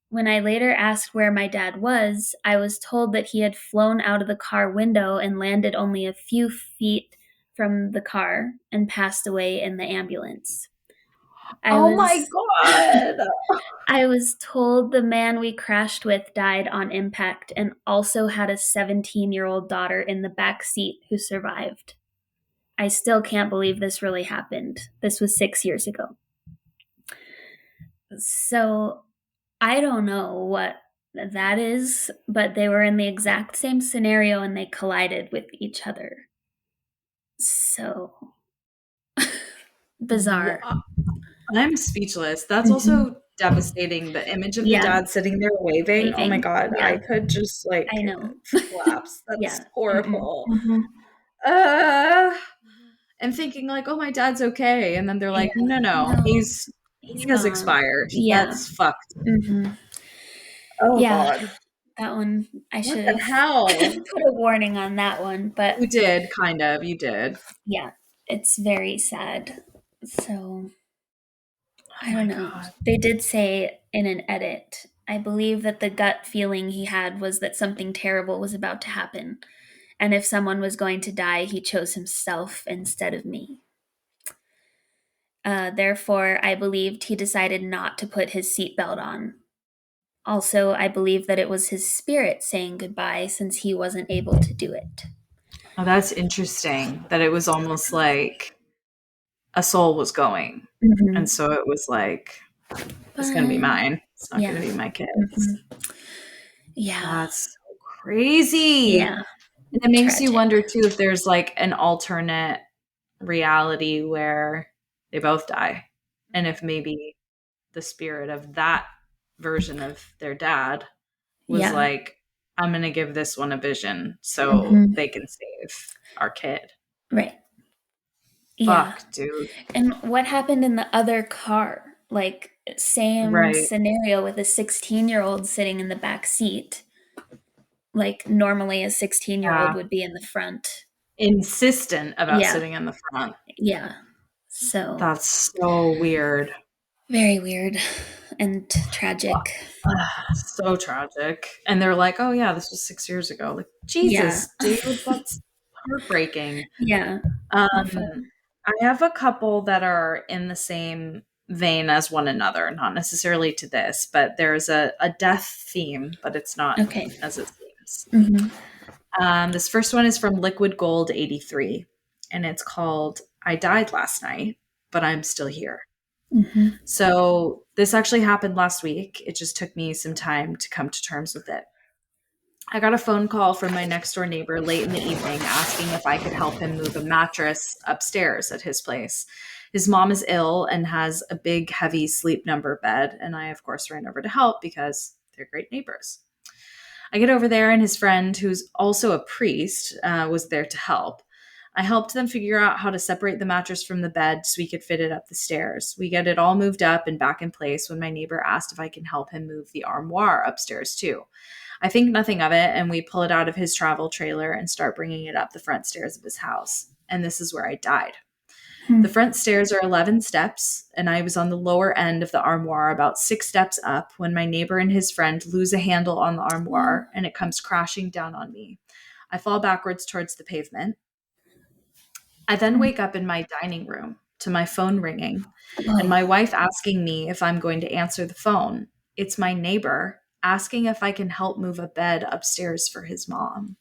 When I later asked where my dad was, I was told that he had flown out of the car window and landed only a few feet from the car and passed away in the ambulance. I Oh my was God. I was told the man we crashed with died on impact and also had a 17-year-old daughter in the back seat who survived. I still can't believe this really happened. This was 6 years ago. So I don't know what that is, but they were in the exact same scenario and they collided with each other. So bizarre. I'm speechless. That's Hmm. also devastating. The image of the Yeah, dad sitting there waving. Oh my waving. God. I Yeah, could just like I know. collapse. That's Yeah. Mm-mm. horrible. Hmm. Uh, and thinking like, oh, my dad's okay. And then they're Yeah. like, no, no, No, he he's has gone. expired. Yeah. That's fucked. Hmm. Oh Yeah. God. That one, I What should the have hell? put a warning on that one, but You did, kind of. You did. yeah, it's very sad. So Oh I don't my know. God. They did say in an edit, I believe that the gut feeling he had was that something terrible was about to happen. And if someone was going to die, he chose himself instead of me. Therefore, I believed he decided not to put his seatbelt on. Also, I believe that it was his spirit saying goodbye since he wasn't able to do it. Oh, that's interesting that it was almost like a soul was going. And Hmm. so it was like, it's going to be Bye. mine. It's not going Yeah. to be my kids. Hmm. Yeah. That's so crazy. Yeah. And it makes you Tragic. wonder too if there's like an alternate reality where they both die. And if maybe the spirit of that version of their dad was Yeah. like, I'm going to give this one a vision so Hmm. they can save our kid. Right. Yeah. Fuck, dude. And what happened in the other car? Like, same Right. scenario with a 16-year-old sitting in the back seat. Like, normally a 16-year-old Yeah. would be in the front. Insistent about Yeah. sitting in the front. Yeah. So, That's so weird. very weird. and tragic. So tragic. And they're like, "Oh yeah, this was 6 years ago." Like, Yeah. Jesus, dude, that's heartbreaking. Yeah. Awful. Um, I have a couple that are in the same vein as one another, not necessarily to this, but there's a death theme, but it's not Okay. as it seems. Mhm. This first one is from Liquid Gold 83, and it's called I Died Last Night, but I'm Still Here. Mhm. So this actually happened last week. It just took me some time to come to terms with it. I got a phone call from my next door neighbor late in the evening asking if I could help him move a mattress upstairs at his place. His mom is ill and has a big, heavy sleep number bed, and I, of course, ran over to help because they're great neighbors. I get over there, and his friend, who's also a priest, was there to help. I helped them figure out how to separate the mattress from the bed so we could fit it up the stairs. We get it all moved up and back in place when my neighbor asked if I can help him move the armoire upstairs too. I think nothing of it, and we pull it out of his travel trailer and start bringing it up the front stairs of his house. And this is where I died. Hmm. The front stairs are 11 steps, and I was on the lower end of the armoire about 6 steps up when my neighbor and his friend lose a handle on the Oh. armoire and it comes crashing down on me. I fall backwards towards the pavement. I then Hmm. wake up in my dining room to my phone ringing and Oh. my wife asking me if I'm going to answer the phone. It's my neighbor asking if I can help move a bed upstairs for his mom.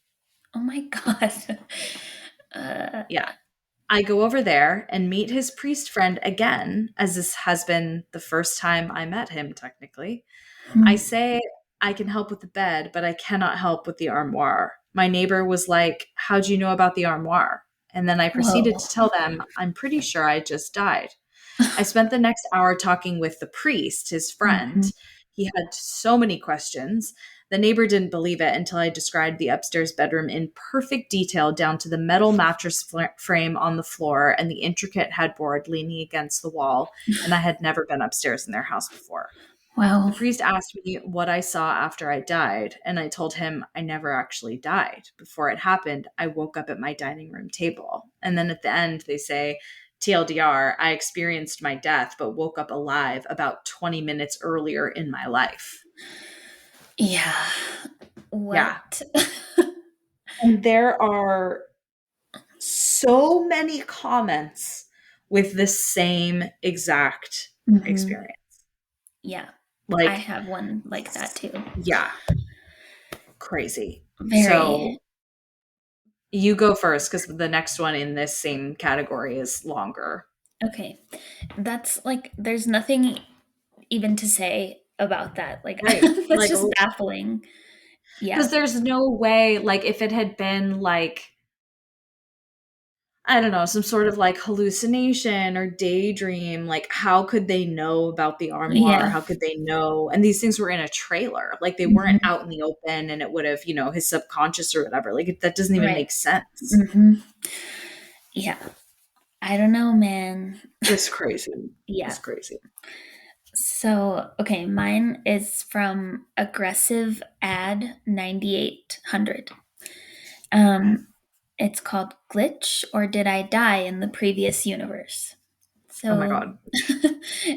Oh my god. Uh, Yeah. I go over there and meet his priest friend again, as this has been the first time I met him, technically. I hmm. say I can help with the bed, but I cannot help with the armoire. My neighbor was like, "How'd you know about the armoire?" And then I proceeded Whoa. to tell them, I'm pretty sure I just died. I spent the next hour talking with the priest, his friend. Mhm. He had so many questions. The neighbor didn't believe it until I described the upstairs bedroom in perfect detail, down to the metal mattress frame on the floor and the intricate headboard leaning against the wall. And I had never been upstairs in their house before. The Wow. priest asked me what I saw after I died, and I told him I never actually died. Before it happened, I woke up at my dining room table. And then at the end, they say, TLDR, I experienced my death, but woke up alive about 20 minutes earlier in my life. Yeah. Yeah. What? And there are so many comments with the same exact Mhm. experience. Yeah. I Like, have one like that too. yeah, crazy. So Very. you go first because the next one in this same category is longer. Okay. That's like there's nothing even to say about that. Like Right. that's Like, just baffling. because Yeah. there's no way, like, if it had been like, I don't know, some sort of like hallucination or daydream, like, how could they know about the armoire? Yeah. How could they know? And these things were in a trailer, like, they weren't Mhm. out in the open and it would have, his subconscious or whatever. Like, that doesn't even Right. make sense. Mhm. Yeah. I don't know, man. It's crazy. Yeah. It's crazy. So, okay, mine is from Aggressive Ad 9800. Okay. Um, it's called Glitch or Did I Die in the Previous Universe? Oh my So, God.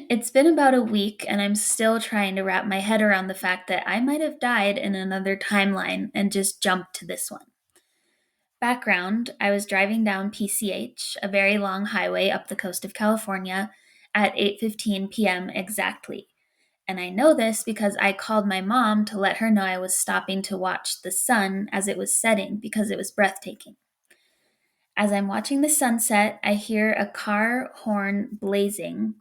it's been about a week, and I'm still trying to wrap my head around the fact that I might have died in another timeline and just jumped to this one. Background: I was driving down PCH, a very long highway up the coast of California, at 8:15 p.m. exactly. And I know this because I called my mom to let her know I was stopping to watch the sun as it was setting because it was breathtaking. As I'm watching the sunset, I hear a car horn blazing,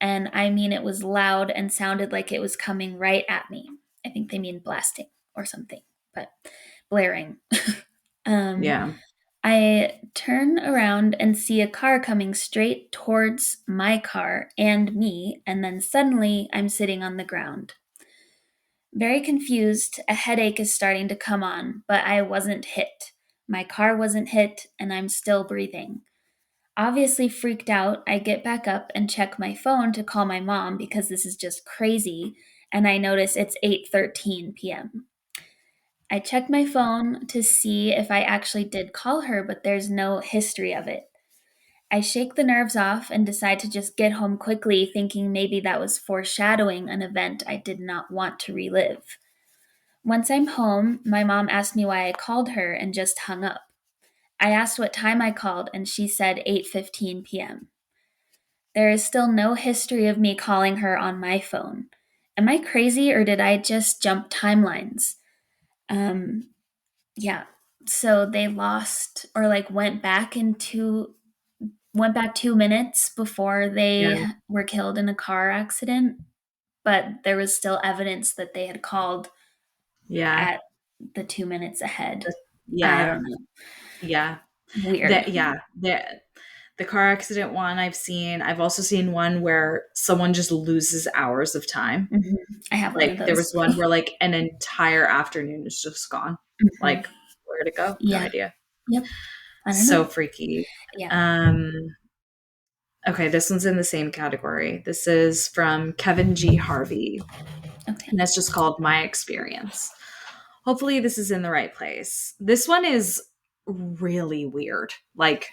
and I mean it was loud and sounded like it was coming right at me. I think they mean blasting or something, but blaring. um, Yeah. I turn around and see a car coming straight towards my car and me, and then suddenly I'm sitting on the ground. Very confused, a headache is starting to come on, but I wasn't hit. My car wasn't hit, and I'm still breathing. Obviously freaked out, I get back up and check my phone to call my mom because this is just crazy, and I notice it's 8:13 p.m. I check my phone to see if I actually did call her, but there's no history of it. I shake the nerves off and decide to just get home quickly, thinking maybe that was foreshadowing an event I did not want to relive. Once I'm home, my mom asked me why I called her and just hung up. I asked what time I called and she said 8:15 p.m. There is still no history of me calling her on my phone. Am I crazy or did I just jump timelines? Um yeah. So they lost or like went back 2 minutes before Yeah. they were killed in a car accident, but there was still evidence that they had called Yeah. at the 2 minutes ahead. I Yeah. don't know. Yeah. Weird. That yeah. The car accident one I've seen. I've also seen one where someone just loses hours of time. Mhm. I have one of Like there those was one too. where like an entire afternoon is just gone. Mhm. Like where'd it go? No Yeah. idea. Yep. I don't So know. freaky. Yeah. Um okay, this one's in the same category. This is from Kevin G. Harvey, Okay. and it's just called My Experience. Hopefully this is in the right place. This one is really weird. Like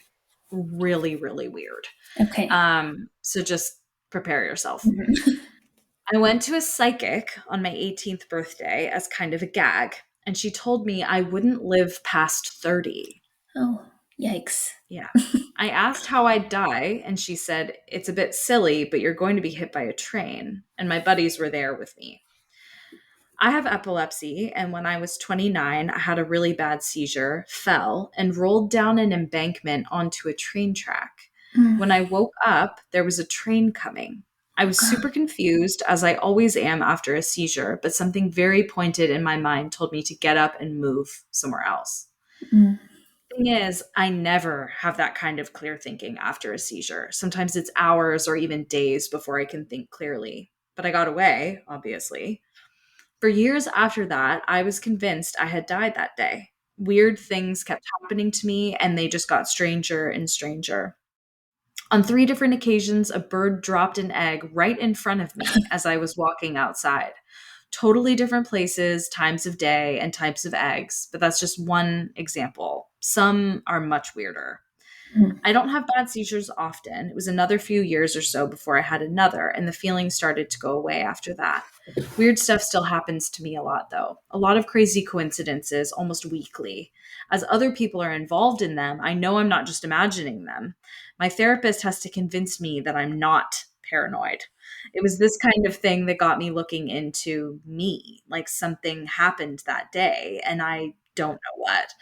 really, really weird. Okay. So just prepare yourself. Mhm. I went to a psychic on my 18th birthday as kind of a gag, and she told me I wouldn't live past 30. Oh, yikes. Yeah. I asked how I'd die, and she said, "It's a bit silly, but you're going to be hit by a train." And my buddies were there with me. I have epilepsy, and when I was 29, I had a really bad seizure, fell, and rolled down an embankment onto a train track. Mm. When I woke up, there was a train coming. I was super confused, as I always am after a seizure, but something very pointed in my mind told me to get up and move somewhere else. Mm. Thing is, I never have that kind of clear thinking after a seizure. Sometimes it's hours or even days before I can think clearly. But I got away, obviously. For years after that, I was convinced I had died that day. Weird things kept happening to me, and they just got stranger and stranger. On three different occasions, a bird dropped an egg right in front of me as I was walking outside. Totally different places, times of day, and types of eggs, but that's just one example. Some are much weirder. Mm. I don't have bad seizures often. It was another few years or so before I had another, and the feeling started to go away after that. Weird stuff still happens to me a lot, though. A lot of crazy coincidences, almost weekly. As other people are involved in them, I know I'm not just imagining them. My therapist has to convince me that I'm not paranoid. It was this kind of thing that got me looking into me, like something happened that day, and I don't know what.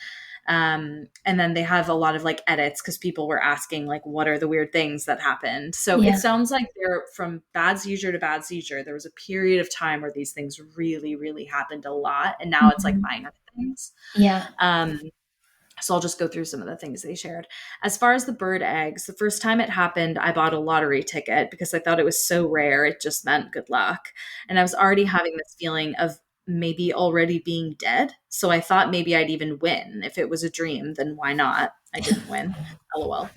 And then they have a lot of like edits because people were asking like what are the weird things that happened. So it Yeah. sounds like they're from bad seizure to bad seizure. There was a period of time where these things really, really happened a lot, and now it's like Mhm. minor things. Yeah. um, so I'll just go through some of the things they shared. As far as the bird eggs, the first time it happened, I bought a lottery ticket because I thought it was so rare. It just meant good luck. And I was already having this feeling of maybe already being dead. So I thought maybe I'd even win. If it was a dream, then why not? I didn't win. LOL.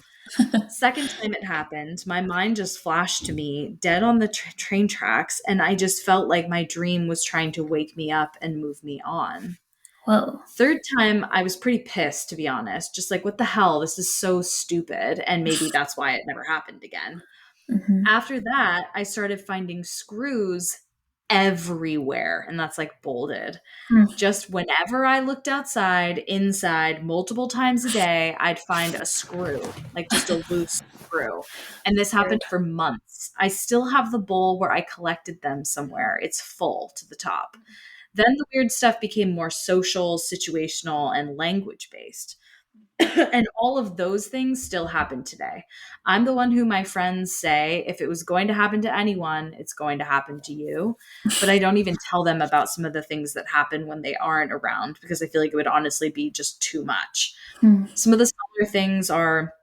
Second time it happened, my mind just flashed to me dead on the train tracks. And I just felt like my dream was trying to wake me up and move me on. Whoa. Third time, I was pretty pissed, to be honest. Just like, what the hell? This is so stupid. And maybe that's why it never happened again. Mhm. After that, I started finding screws everywhere. And that's like bolded. Mm. Just whenever I looked outside, inside, multiple times a day, I'd find a screw, like just a loose screw. And this happened Weird. for months. I still have the bowl where I collected them somewhere. It's full to the top. Then the weird stuff became more social, situational, and language based. And all of those things still happen today. I'm the one who my friends say, if it was going to happen to anyone, it's going to happen to you. But I don't even tell them about some of the things that happen when they aren't around because I feel like it would honestly be just too much. Mm. Some of the smaller things are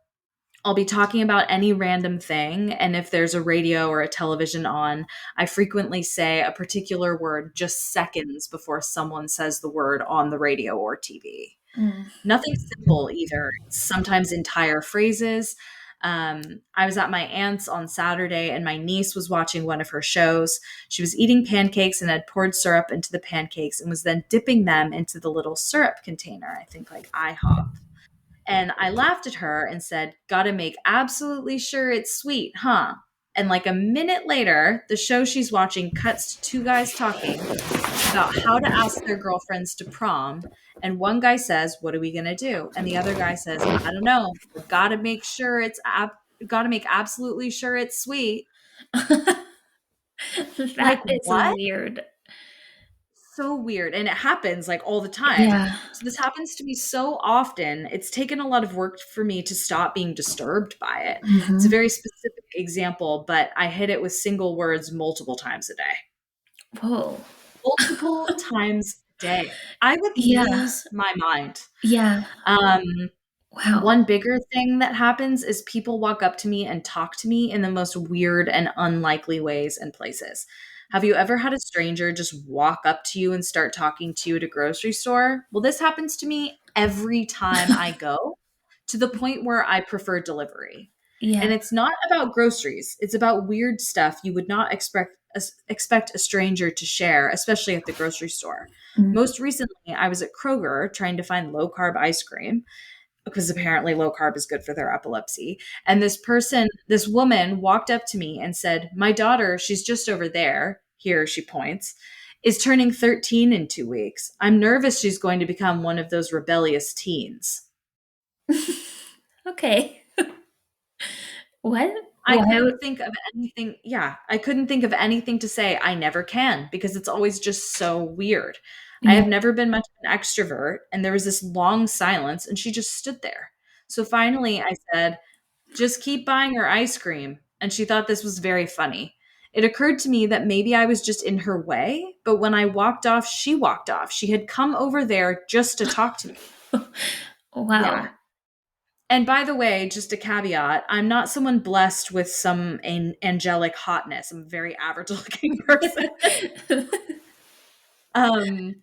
I'll be talking about any random thing. And if there's a radio or a television on, I frequently say a particular word just seconds before someone says the word on the radio or TV. Mm. Nothing simple either. It's sometimes entire phrases. I was at my aunt's on Saturday and my niece was watching one of her shows. She was eating pancakes and had poured syrup into the pancakes and was then dipping them into the little syrup container, I think like IHOP. And I laughed at her and said, "Gotta make absolutely sure it's sweet, huh?" And like a minute later, the show she's watching cuts to two guys talking about how to ask their girlfriends to prom. And one guy says, "What are we going to do?" And the other guy says, "I don't know. But gotta make sure gotta make absolutely sure it's sweet." Like, That is what? weird. So weird. And it happens like all the time. Yeah. So this happens to me so often. It's taken a lot of work for me to stop being disturbed by it. It's a Mhm. very specific example, but I hit it with single words multiple times a day. Whoa. Multiple times a day. I would Yeah. lose my mind. Yeah. Um, Wow. One bigger thing that happens is people walk up to me and talk to me in the most weird and unlikely ways and places. Have you ever had a stranger just walk up to you and start talking to you at a grocery store? Well, this happens to me every time I go, to the point where I prefer delivery. And Yeah. it's not about groceries. It's about weird stuff you would not expect a stranger to share, especially at the grocery store. Mm. Most recently, I was at Kroger trying to find low carb ice cream because apparently low carb is good for their epilepsy. And this woman walked up to me and said, "My daughter, she's just over there. Here," she points, "is turning 13 in 2 weeks. I'm nervous she's going to become one of those rebellious teens." Okay. What? I Why couldn't would think of anything. Yeah, I couldn't think of anything to say. I never can because it's always just so weird. I yeah. have never been much of an extrovert, and there was this long silence, and she just stood there. So finally, I said, "Just keep buying her ice cream." And she thought this was very funny. It occurred to me that maybe I was just in her way, but when I walked off, she walked off. She had come over there just to talk to me. Yeah. Wow. And by the way, just a caveat, I'm not someone blessed with some angelic hotness. I'm a very average looking person. Um,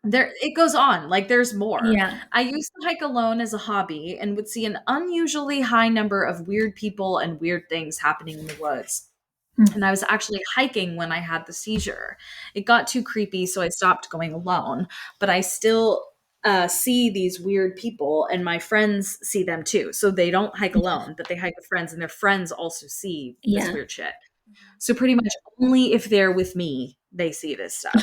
there it goes on, like there's more. Yeah. I used to hike alone as a hobby and would see an unusually high number of weird people and weird things happening in the woods. Hmm. And I was actually hiking when I had the seizure. It got too creepy, so I stopped going alone. But I still see these weird people, and my friends see them too. So they don't hike alone, but they hike with friends, and their friends also see this Yeah. weird shit. So pretty much only if they're with me, they see this stuff.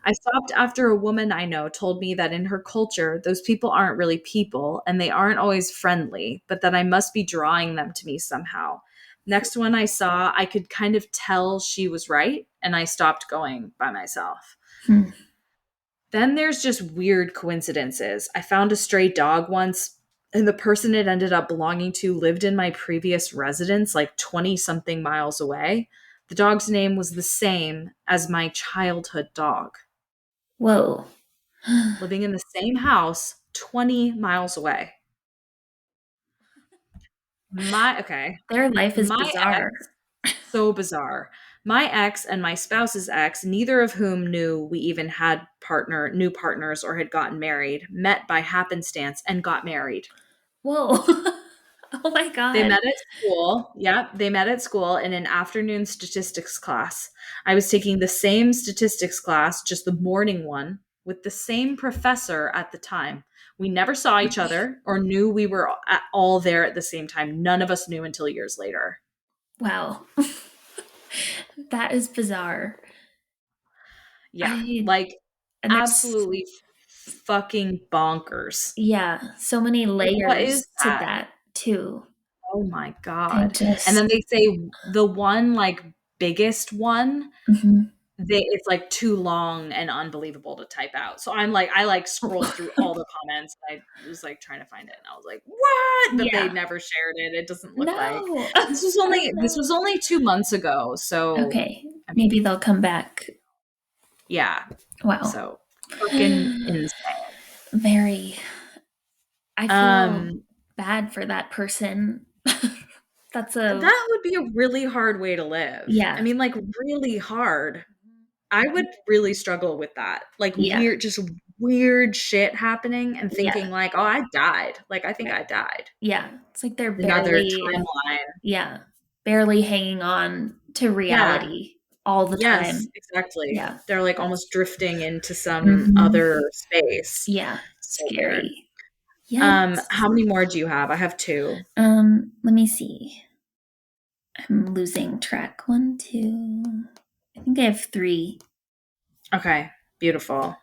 I stopped after a woman I know told me that in her culture, those people aren't really people and they aren't always friendly, but that I must be drawing them to me somehow. Next one I saw, I could kind of tell she was right, and I stopped going by myself. Hmm. Then there's just weird coincidences. I found a stray dog once, and the person it ended up belonging to lived in my previous residence, like 20 something miles away. The dog's name was the same as my childhood dog, Whoa. living in the same house 20 miles away. Okay. Their life is My ex, bizarre. so bizarre. My ex and my spouse's ex, neither of whom knew we even had new partners or had gotten married, met by happenstance and got married. Whoa. Oh my They god. met at school. Yep, they met at school in an afternoon statistics class. I was taking the same statistics class, just the morning one, with the same professor at the time. We never saw each other or knew we were all there at the same time. None of us knew until years later. Wow. That is bizarre. Yeah, I like and there's absolutely fucking bonkers. yeah, so many Like, what is layers to that? that too. Oh my They God. And just then they say the one, like, biggest one, Mhm. it's like too long and unbelievable to type out. So I like scrolled through all the comments. I was like trying to find it, and I was like, "What?" But they Yeah. never shared it. It doesn't look like No. Oh this was no. only 2 months ago. So Okay, I mean, maybe they'll come back. yeah. Wow. So fucking insane. Very. I feel Um, bad for that person. That's a that would be a really hard way to live. I yeah. mean, like really hard. I would really struggle with that. Like Yeah. just weird shit happening and Yeah. thinking like, "Oh, I died." Like I think Right. I died. Yeah. It's like they're Another barely timeline. yeah, barely hanging on to Yeah. reality all the Yes, time. exactly. Yeah. They're like That's almost drifting into some mhm. other space. Yeah. So weird. Scary. Yes. How many more do you have? I have two. Let me see. I'm losing track. One, two. I think I have three. Okay, beautiful.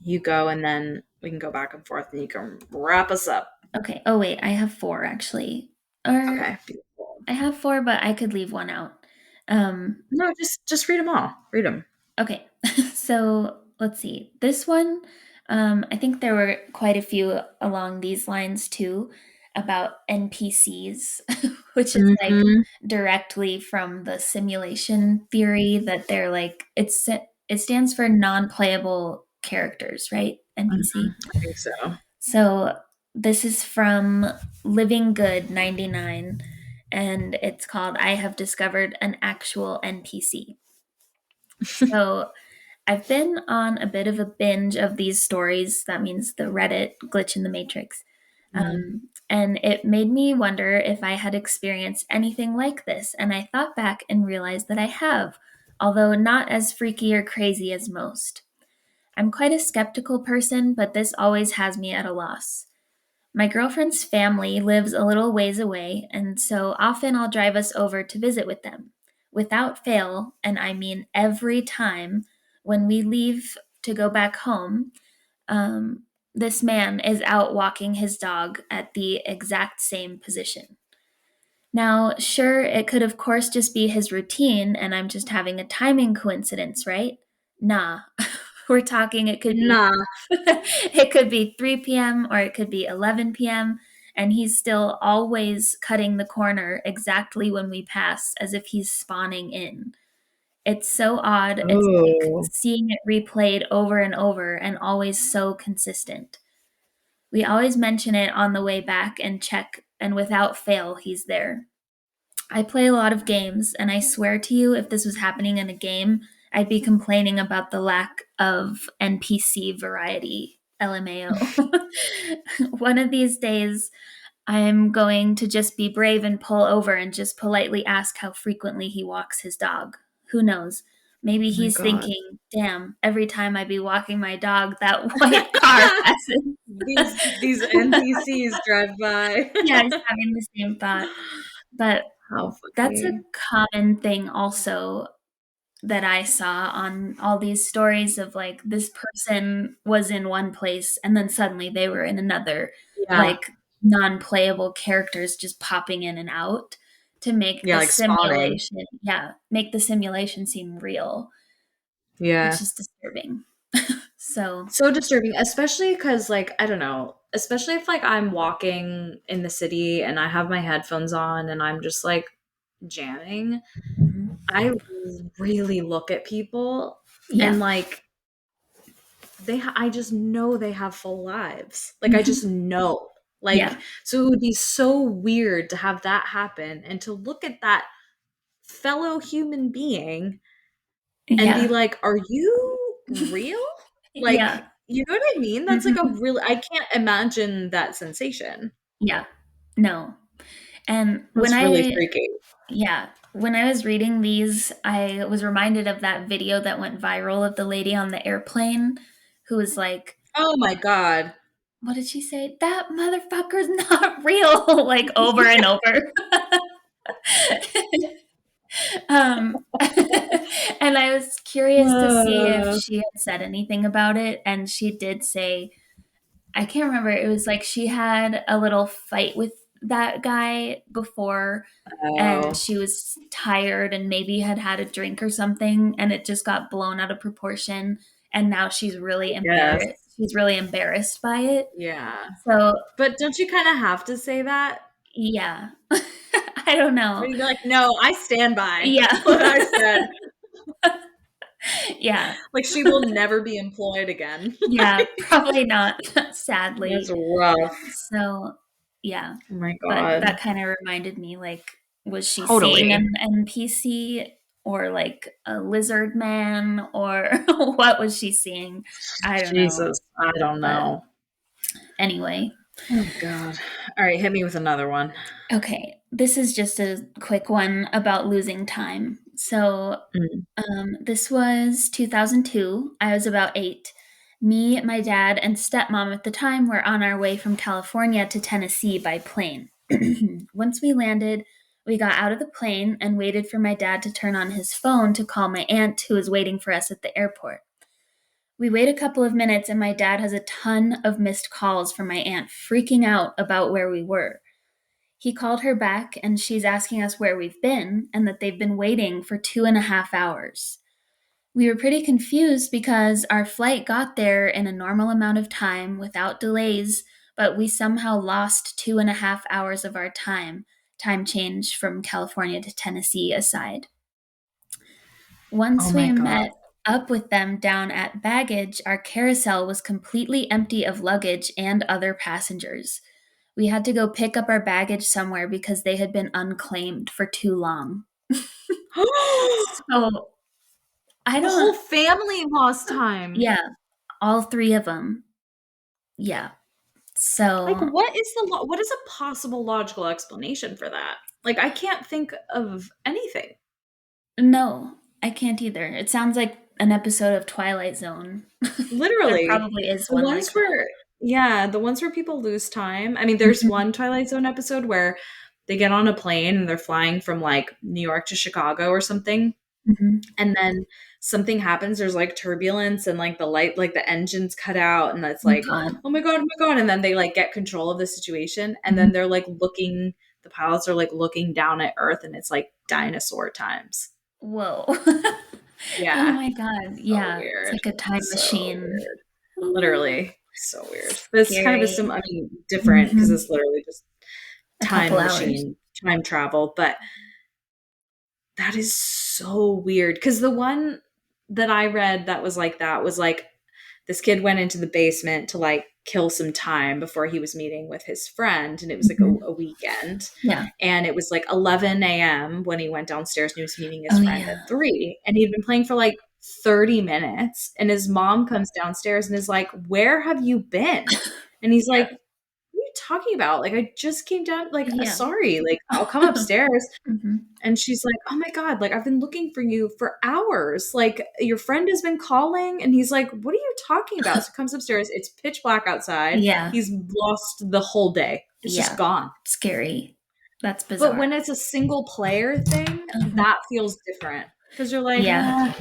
You go, and then we can go back and forth, and you can wrap us up. Okay. Oh wait, I have four actually. Or Okay, beautiful. I have four, but I could leave one out. Um, No, just read them all. Read them. okay. So let's see. This one, I think there were quite a few along these lines too about NPCs, which is like Mm-hmm. directly from the simulation theory that they're like it stands for non-playable characters, right? NPC. I think so. So this is from Living Good 99 and it's called I Have Discovered an Actual NPC. So I've been on a bit of a binge of these stories. That means the Reddit glitch in the matrix. Mhm. And it made me wonder if I had experienced anything like this. And I thought back and realized that I have, although not as freaky or crazy as most. I'm quite a skeptical person, but this always has me at a loss. My girlfriend's family lives a little ways away, and so often I'll drive us over to visit with them. Without fail, and I mean every time, when we leave to go back home, this man is out walking his dog at the exact same position. Now, sure, it could of course just be his routine and I'm just having a timing coincidence, right? Nah. We're talking it could be Nah. it could be 3 p.m. or it could be 11 p.m. and he's still always cutting the corner exactly when we pass as if he's spawning in. It's so odd. It's like Oh seeing it replayed over and over and always so consistent. We always mention it on the way back and check, and without fail, he's there. I play a lot of games, and I swear to you, if this was happening in a game, I'd be complaining about the lack of NPC variety. LMAO. One of these days, I'm going to just be brave and pull over and just politely ask how frequently he walks his dog. Who knows? Maybe my he's god. thinking, damn, every time I be walking my dog, that white car passes. These NPCs drive by. Yeah, he's having the same thought. But How that's a funny. common thing also that I saw on all these stories of like this person was in one place and then suddenly they were in another, Yeah. like non-playable characters just popping in and out to make Yeah, the like spawning. simulation, yeah, make the simulation seem real, which Yeah. is disturbing. So, So disturbing, especially because, like, I don't know, especially if, like, I'm walking in the city and I have my headphones on and I'm just, like, jamming. mhm. I really look at people and, Yeah. like, I just know they have full lives. Like, I just Mhm. know. Like, Yeah. so it would be so weird to have that happen and to look at that fellow human being and be Yeah. like, "Are you real?" Yeah. Like, you know what I mean? That's like a Mhm. really I can't imagine that sensation. Yeah. No. And when That's really I freaky. Yeah. When I was reading these, I was reminded of that video that went viral of the lady on the airplane who was like, Oh my god. what did she say? That motherfucker's not real, like over and over. And I was curious to see if Uh, she had said anything about it. And she did say, I can't remember. It was like she had a little fight with that guy before and oh, she was tired and maybe had had a drink or something and it just got blown out of proportion and now she's really yes. embarrassed. She's really embarrassed by it. Yeah. So, But don't you kinda have to say that? yeah. I don't Or know. you'd be like, "No, I stand by Yeah. what I said." Yeah. Like, she will never be employed again. Yeah, probably not, That's sadly. rough. So, yeah, Oh my but god. that kinda reminded me, like, was she seeing Totally. an NPC or, like, a lizard man or what was she seeing? I don't know, Jesus, I don't but know. anyway. Oh god. Alright, hit me with another one. Okay, this is just a quick one about losing time. So, Mm. this was 2002, I was about 8. Me, my dad, and stepmom at the time were on our way from California to Tennessee by plane. Once we landed, we got out of the plane and waited for my dad to turn on his phone to call my aunt who was waiting for us at the airport. We wait a couple of minutes and my dad has a ton of missed calls from my aunt freaking out about where we were. He called her back and she's asking us where we've been and that they've been waiting for 2.5 hours. We were pretty confused because our flight got there in a normal amount of time without delays, but we somehow lost 2.5 hours of our time change from California to Tennessee aside. Oh Once we my God. met up with them down at baggage, our carousel was completely empty of luggage and other passengers. We had to go pick up our baggage somewhere because they had been unclaimed for too long. So I The whole don't, family lost time. yeah, all three of them. Yeah. Like, So, what is a possible logical explanation for that? Like, I can't think of anything. no, I can't either. It sounds like an episode of Twilight Zone. There Literally. probably is The one ones like that. where yeah, the ones where people lose time. I mean, there's Mhm, one Twilight Zone episode where they get on a plane and they're flying from like New York to Chicago or something, mhm. and then something happens. There's like turbulence and like the light, like the engines cut out, and it's Oh like, god. oh my God. And then they like get control of the situation, and then Mhm. they're like looking, the pilots are like looking down at Earth, and it's like dinosaur times. Whoa. Oh Yeah. my god. So Yeah, it's weird. like a time So machine. weird. Ooh, Literally. So weird. But it's kind of a scary. I mean, different because Mhm. it's literally just A couple time hours. machine, time travel. But that is so weird. Because the one that I read that was like that was like this kid went into the basement to like kill some time before he was meeting with his friend. And it was like Mhm. a weekend. Yeah. And it was like 11 a.m. when he went downstairs and he was meeting his Oh, friend yeah. at 3. And he'd been playing for like 30 minutes. And his mom comes downstairs and is like, "Where have you been?" And he's like, Yeah. "What are you talking about? Like, I just came down, like, Yeah. sorry, like, I'll come upstairs." Mhm. And she's like, "Oh my God, like, I've been looking for you for hours. Like, your friend has been calling." And he's like, "What are you talking about?" So he comes upstairs. It's pitch black outside. Yeah. He's lost the whole day. It's just Yeah. gone. Scary. That's But bizarre. when it's a single player thing, Uh-huh. that feels different because you're like, Yeah.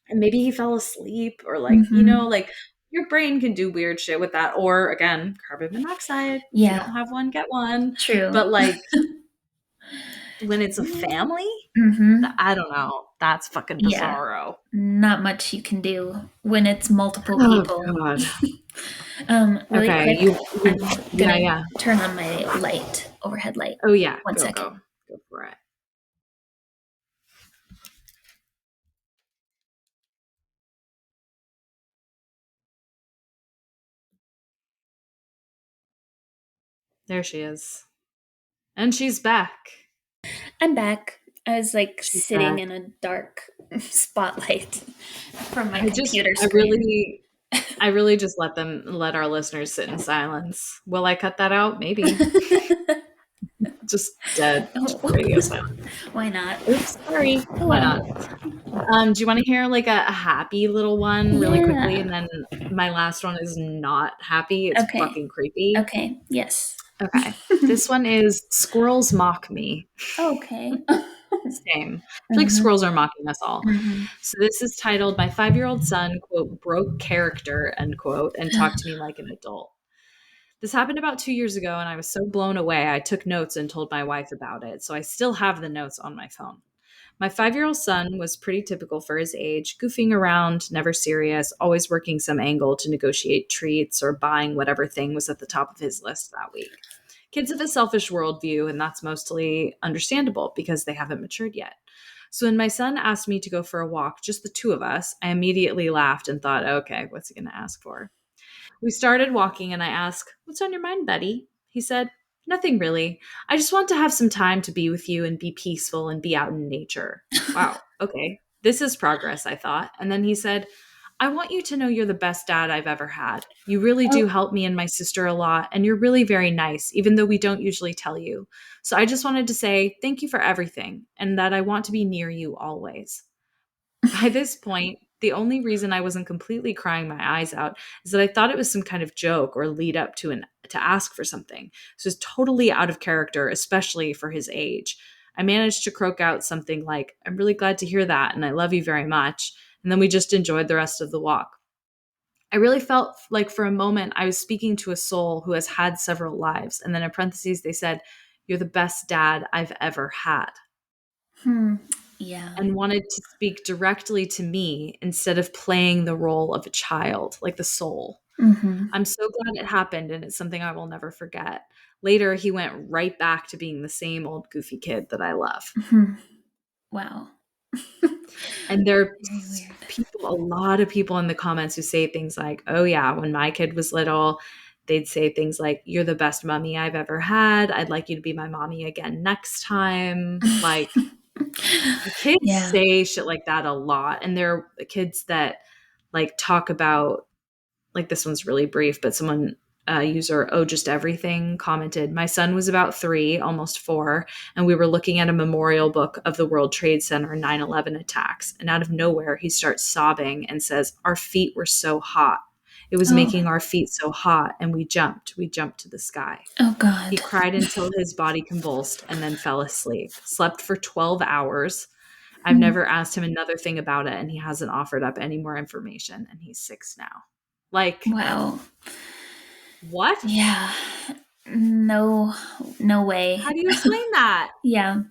and maybe he fell asleep or like, Mhm. like your brain can do weird shit with that. Or again, carbon monoxide. If you Yeah. don't have one, get one. True. But like when it's a family, Mhm. I don't know. That's fucking Yeah. bizarro. Not much you can do when it's multiple Oh people. God. Really Okay. quick, You I'm yeah, gonna yeah. turn on my light, overhead light. Oh yeah. One Go, second. go. Go for it. There she is. And she's back. I'm back. I was like She's sitting back. in a dark spotlight from my I just computer screen. I really just let our listeners sit in silence. Will I cut that out? Maybe. Just dead radio silence. Why not? Oops, sorry. Oh Why not? well. Do you want to hear like a happy little one really quickly? Yeah. And then my last one is not happy. It's Okay. fucking creepy. Okay. Yes. Okay. This one is Squirrels Mock Me. Okay. Same. I feel like Mhm. squirrels are mocking us all. Mhm. So this is titled My 5-Year-Old Son, quote, broke character, end quote, and talked to me like an adult. This happened about 2 years ago, and I was so blown away. I took notes and told my wife about it. So I still have the notes on my phone. My 5-year-old son was pretty typical for his age, goofing around, never serious, always working some angle to negotiate treats or buying whatever thing was at the top of his list that week. Kids have a selfish worldview, and that's mostly understandable because they haven't matured yet. So when my son asked me to go for a walk, just the two of us, I immediately laughed and thought, okay, what's he going to ask for? We started walking, and I asked, "What's on your mind, Betty?" He said, "Nothing really. I just want to have some time to be with you and be peaceful and be out in nature." Wow, okay. This is progress, I thought. And then he said, "I want you to know you're the best dad I've ever had. You really do Oh. help me and my sister a lot, and you're really very nice, even though we don't usually tell you. So I just wanted to say thank you for everything and that I want to be near you always." By this point, The only reason I wasn't completely crying my eyes out is that I thought it was some kind of joke or lead up to ask for something. This was totally out of character, especially for his age. I managed to croak out something like, "I'm really glad to hear that, and I love you very much." And then we just enjoyed the rest of the walk. I really felt like for a moment I was speaking to a soul who has had several lives. And then in parentheses, they said, "You're the best dad I've ever had," Hmm. Yeah. and wanted to speak directly to me instead of playing the role of a child, like the soul. Mm-hmm. I'm so glad it happened, and it's something I will never forget. Later, he went right back to being the same old goofy kid that I love. Hmm. Wow. And there are Very weird. people, a lot of people in the comments who say things like, "Oh, yeah, when my kid was little, they'd say things like, 'You're the best mommy I've ever had. I'd like you to be my mommy again next time.'" Like, kids Yeah. say shit like that a lot. And there are kids that like talk about, like, this one's really brief, but someone, user Oh Just Everything, commented, "My son was about 3, almost 4, and we were looking at a memorial book of the World Trade Center 9/11 attacks, and out of nowhere he starts sobbing and says, 'Our feet were so hot. It was Oh. making our feet so hot, and we jumped to the sky.'" Oh He God. cried until his body convulsed and then fell asleep. Slept for 12 hours. I've Hmm. never asked him another thing about it, and he hasn't offered up any more information, and he's 6 now. Like, Wow. what? Yeah. No. No How way. do you explain that? Yeah.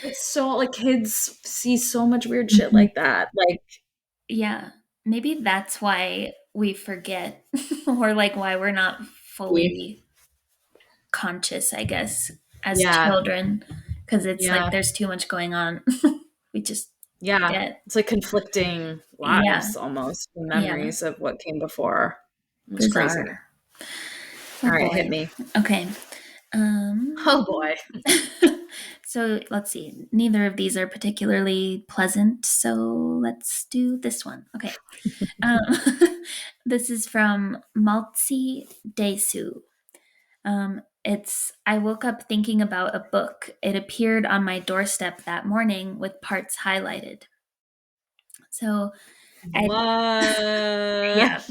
It's so like kids see so much weird shit Mhm. like that. Like, Yeah. Maybe that's why we forget, or like why we're not fully conscious, I guess, as yeah, children, because it's like yeah, there's too much going on. We just yeah. forget. It's like conflicting Yeah. lives almost, the Yeah. memories of what came before. It was crazy. Bizarre. All Oh right, hit boy. me. Okay. Um, Oh boy. so let's see. Neither of these are particularly pleasant, so let's do this one. Okay. Um, this is from Maltzi Desu. It's I woke up thinking about a book. It appeared on my doorstep that morning with parts highlighted. So I What? yeah.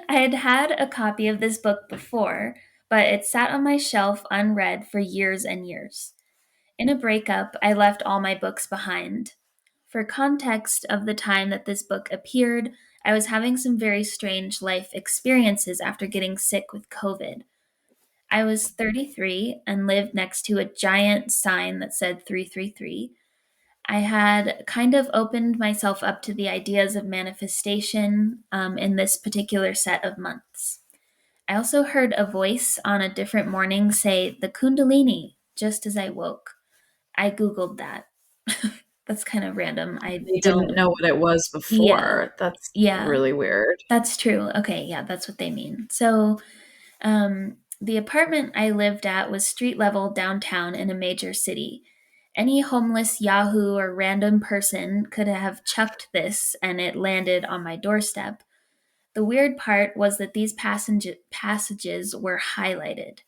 I had had a copy of this book before, but it sat on my shelf unread for years and years. In a breakup, I left all my books behind. For context of the time that this book appeared, I was having some very strange life experiences after getting sick with COVID. I was 33 and lived next to a giant sign that said 333. I had kind of opened myself up to the ideas of manifestation in this particular set of months. I also heard a voice on a different morning say, "The Kundalini," just as I woke. I Googled that. That's kind of random. I They didn't don't, know what it was yeah, before. That's yeah, really weird. that's true. Okay, yeah, that's what they mean. So, the apartment I lived at was street level downtown in a major city. Any homeless Yahoo or random person could have chucked this and it landed on my doorstep. The weird part was that these passages were highlighted.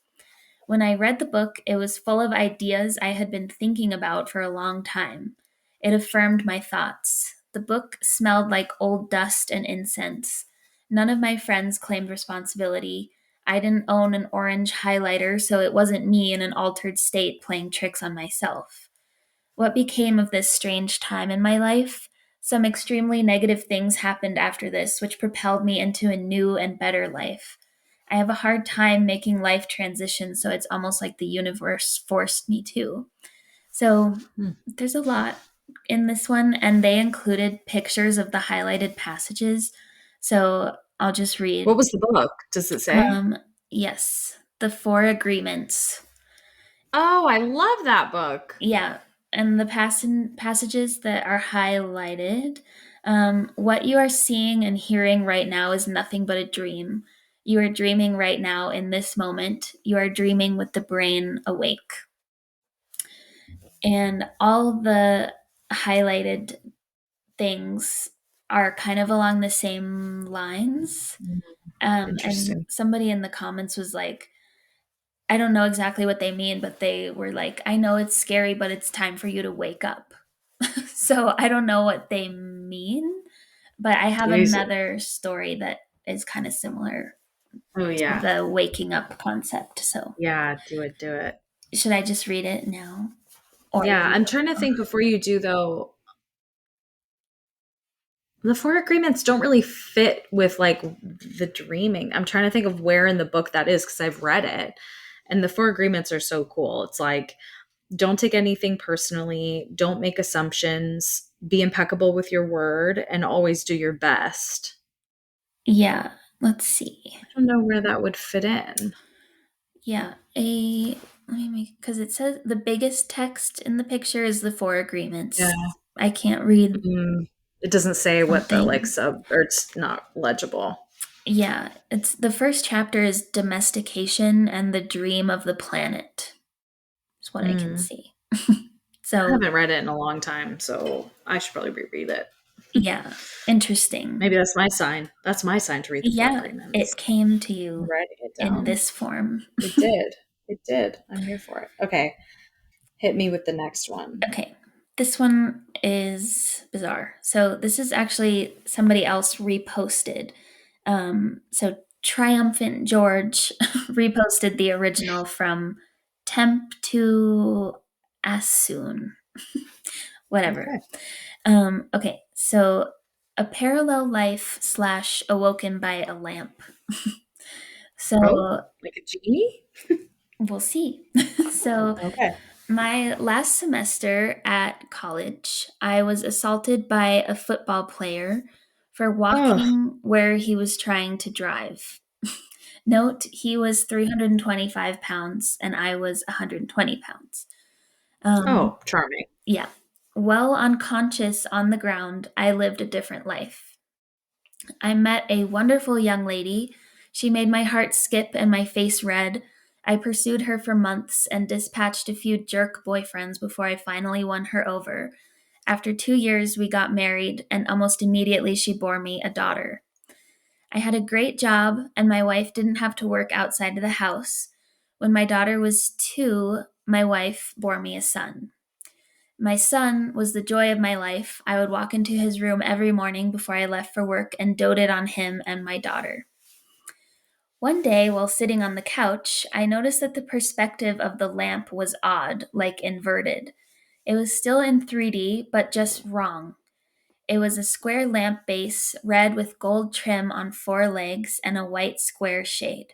When I read the book, it was full of ideas I had been thinking about for a long time. It affirmed my thoughts. The book smelled like old dust and incense. None of my friends claimed responsibility. I didn't own an orange highlighter, so it wasn't me in an altered state playing tricks on myself. What became of this strange time in my life? Some extremely negative things happened after this, which propelled me into a new and better life. I have a hard time making life transitions, so it's almost like the universe forced me to. So Hmm. there's a lot in this one, and they included pictures of the highlighted passages. So I'll just What read. was the book? Does it say? Um, yes, the Four Agreements. Oh, I love that book. Yeah, and the passages that are highlighted, what you are seeing and hearing right now is nothing but a dream. You are dreaming right now in this moment. You are dreaming with the brain awake. And all the highlighted things are kind of along the same lines. Mm, And interesting. somebody in the comments was like, I don't know exactly what they mean, but they were like, I know it's scary, but it's time for you to wake up. So I don't know what they mean, But I have Jeez. another story that is kind of similar Oh to yeah. the waking up concept. So, Yeah, do it, do it. should I just read it now? Or Yeah, I'm trying to think before you do though. The four agreements don't really fit with like the dreaming. I'm trying to think of where in the book that is because I've read it. And the four agreements are so cool. It's like don't take anything personally, don't make assumptions, be impeccable with your word, and always do your best. yeah, let's see. I don't know where that would fit in. Yeah, a let me make because it says the biggest text in the picture is the four Yeah. agreements. I can't read It doesn't say what the like something. sub or it's not legible. Yeah, it's the first chapter is domestication and the dream of the planet. Is what I can Mm. see. I So, haven't read it in a long time, so I should probably reread it. yeah, interesting. Maybe that's my sign. That's my sign to read the Four Yeah, Agreements. it came to I'm you writing it in down. this form. It did. It did. I'm here for it. Okay. Hit me with the next one. Okay, this one is bizarre. So this is actually somebody else reposted. So Triumphant George reposted the original from Temp to Asun, whatever. Okay. Okay, so a parallel life slash awoken by a lamp. Oh, So like a genie? we'll see. So Okay. my last semester at college, I was assaulted by a football player for Oh, walking where he was trying to drive. Note, he was 325 pounds and I was 120 pounds. Um, oh, charming. yeah. While unconscious on the ground, I lived a different life. I met a wonderful young lady. She made my heart skip and my face red. I pursued her for months and dispatched a few jerk boyfriends before I finally won her over. After 2 years, we got married, and almost immediately she bore me a daughter. I had a great job, and my wife didn't have to work outside of the house. When my daughter was 2, my wife bore me a son. My son was the joy of my life. I would walk into his room every morning before I left for work and doted on him and my daughter. One day, while sitting on the couch, I noticed that the perspective of the lamp was odd, like inverted. It was still in 3D, but just wrong. It was a square lamp base, red with gold trim on 4 legs and a white square shade.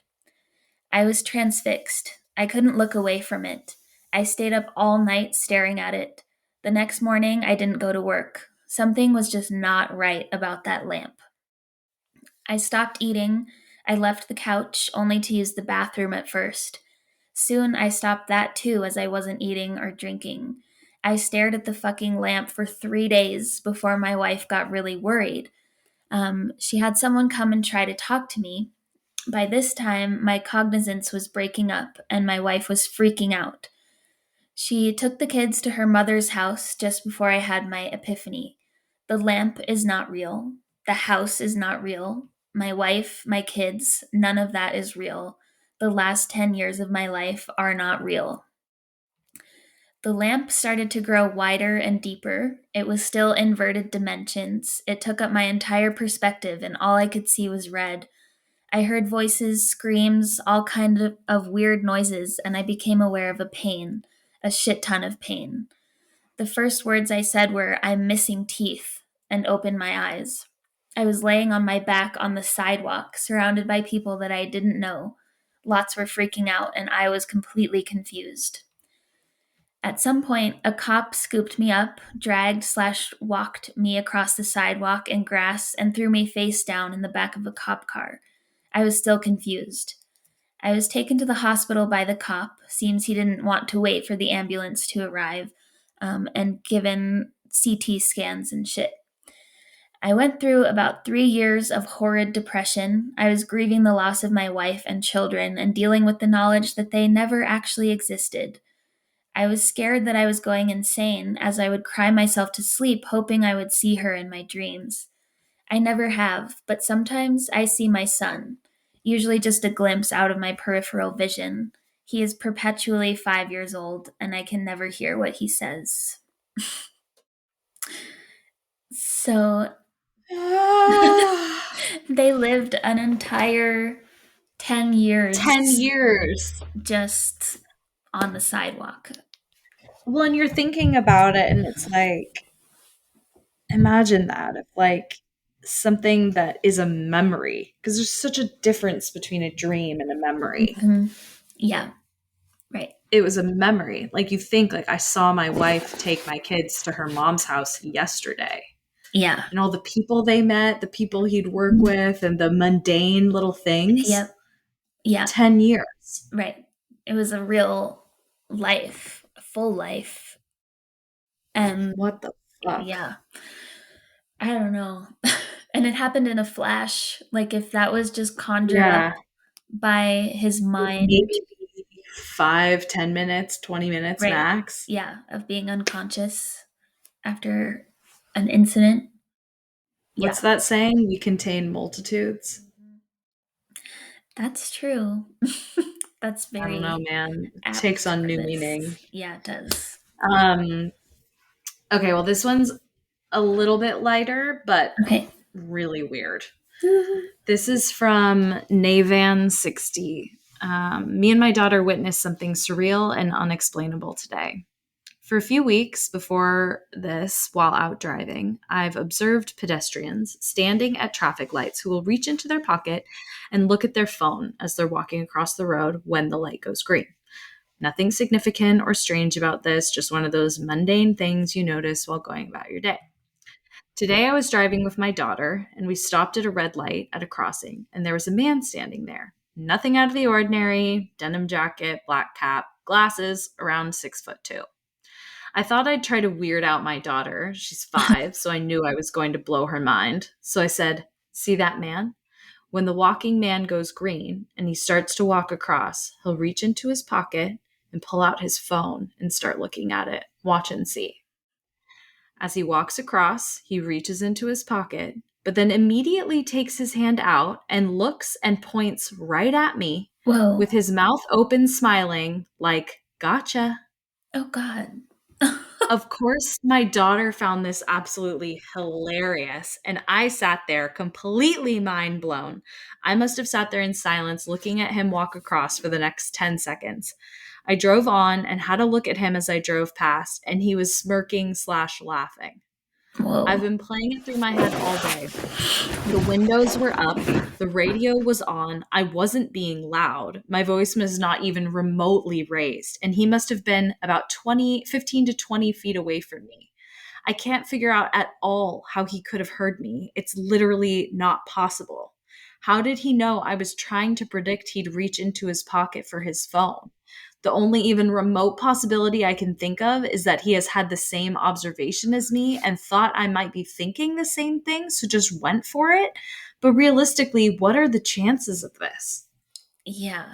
I was transfixed. I couldn't look away from it. I stayed up all night staring at it. The next morning, I didn't go to work. Something was just not right about that lamp. I stopped eating. I left the couch only to use the bathroom at first. Soon I stopped that too as I wasn't eating or drinking. I stared at the fucking lamp for 3 days before my wife got really worried. She had someone come and try to talk to me. By this time, my cognizance was breaking up and my wife was freaking out. She took the kids to her mother's house just before I had my epiphany. The lamp is not real. The house is not real. My wife, my kids, none of that is real. The last 10 years of my life are not real. The lamp started to grow wider and deeper. It was still inverted dimensions. It took up my entire perspective, and all I could see was red. I heard voices, screams, all kind of weird noises, and I became aware of a pain, a shit ton of pain. The first words I said were, "I'm missing teeth," and opened my eyes. I was laying on my back on the sidewalk, surrounded by people that I didn't know. Lots were freaking out, and I was completely confused. At some point, a cop scooped me up, dragged slash walked me across the sidewalk and grass, and threw me face down in the back of a cop car. I was still confused. I was taken to the hospital by the cop. Seems he didn't want to wait for the ambulance to arrive, and given CT scans and shit. I went through about 3 years of horrid depression. I was grieving the loss of my wife and children and dealing with the knowledge that they never actually existed. I was scared that I was going insane as I would cry myself to sleep, hoping I would see her in my dreams. I never have, but sometimes I see my son, usually just a glimpse out of my peripheral vision. He is perpetually 5 years old, and I can never hear what he says. So, They lived an entire 10 10 years years. just on the sidewalk. Well, and you're thinking about it, and it's like, imagine that if, like, something that is a memory, because there's such a difference between a dream and a memory. Mhm. Yeah, right. It was a memory. Like, you think, like, I saw my wife take my kids to her mom's house yesterday, Yeah. and all the people they met, the people he'd work with, and the mundane little things. Yep. Yeah, 10 years. right. It was a real life, a full life. And What the fuck? yeah, I don't know. And it happened in a flash. Like if that was just conjured up Yeah. by his mind, Maybe 5, 10 minutes, 20 minutes right? max. Yeah, of being unconscious after an incident. Yeah. What's that saying? We contain multitudes. That's true. That's I don't know, very man. It takes apt on for new this. meaning. Yeah, it does. Um, okay, well, this one's a little bit lighter, but Okay. really weird. This is from Navan60. Me and my daughter witnessed something surreal and unexplainable today. For a few weeks before this, while out driving, I've observed pedestrians standing at traffic lights who will reach into their pocket and look at their phone as they're walking across the road when the light goes green. Nothing significant or strange about this, just one of those mundane things you notice while going about your day. Today I was driving with my daughter and we stopped at a red light at a crossing and there was a man standing there. Nothing out of the ordinary, denim jacket, black cap, glasses, around 6'2". I thought I'd try to weird out my daughter. She's 5, so I knew I was going to blow her mind. So I said, "See that man? When the walking man goes green and he starts to walk across, he'll reach into his pocket and pull out his phone and start looking at it. Watch and see." As he walks across, he reaches into his pocket, but then immediately takes his hand out and looks and points right at me Whoa. with his mouth open, smiling, like, "Gotcha." Oh God. Of course, my daughter found this absolutely hilarious, and I sat there completely mind blown. I must have sat there in silence looking at him walk across for the next 10 seconds. I drove on and had a look at him as I drove past, and he was smirking slash laughing. I've Whoa. been playing it through my head all day. The windows were up, the radio was on, I wasn't being loud. My voice was not even remotely raised, and he must have been about 15 to 20 feet away from me. I can't figure out at all how he could have heard me. It's literally not possible. How did he know I was trying to predict he'd reach into his pocket for his phone? The only even remote possibility I can think of is that he has had the same observation as me and thought I might be thinking the same thing, so just went for it. But realistically, what are the chances of this? Yeah.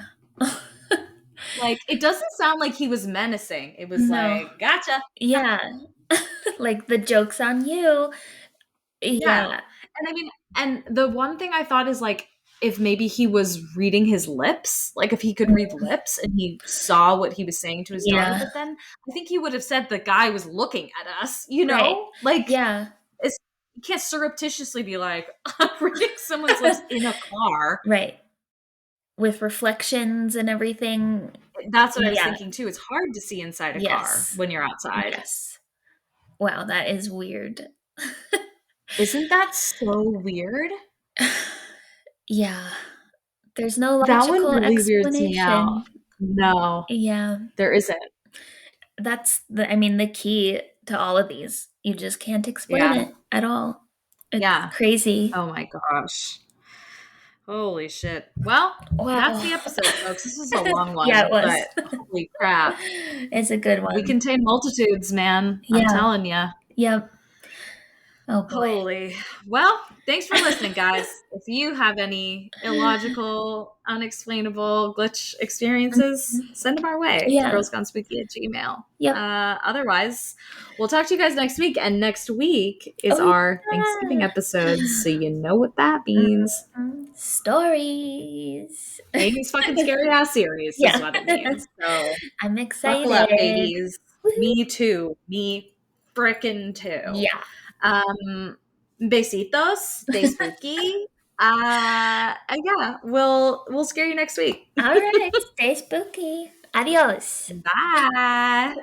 Like, it doesn't sound like he was menacing. It was No. like, "Gotcha." Yeah. Like the joke's on you. Yeah. Yeah. And I mean, and the one thing I thought is like, if maybe he was reading his lips, like if he could read lips and he saw what he was saying to his daughter, Yeah. but then I think he would have said the guy was looking at us, Right. Like, Yeah. it's, you can't surreptitiously be like, I'm reading someone's lips in a car. Right. With reflections and everything. That's what I was Yeah. thinking too. It's hard to see inside a car Yes. when you're outside. Yes. Wow, that is weird. Isn't that so weird? Yeah. There's no That one logical really weirds me out. explanation. No, Yeah. there isn't. That's the key to all of these. You just can't explain Yeah. it at all. It's Yeah. crazy. Oh my gosh. Holy shit. Well, that's Wow. the episode, folks. This is a long Yeah, one, it was. but holy crap. It's a good We one. contain multitudes, man. I'm Yeah. telling you. Yep. Oh boy. Holy. Well, thanks for listening, guys. If you have any illogical, unexplainable glitch experiences, send them our way to Yeah. girlsgonespooky at Gmail. Yep. Otherwise, we'll talk to you guys next week. And next week is Oh our Thanksgiving yeah. episode. So you know what that means. Stories. Amy's fucking scary ass series is Yeah. what it means. So I'm buckle up, excited. babies. Woohoo. Me too. Me frickin' too. Yeah. Um, Besitos. Stay spooky. Yeah, we'll scare you next week. All right, stay spooky. Adios. Bye.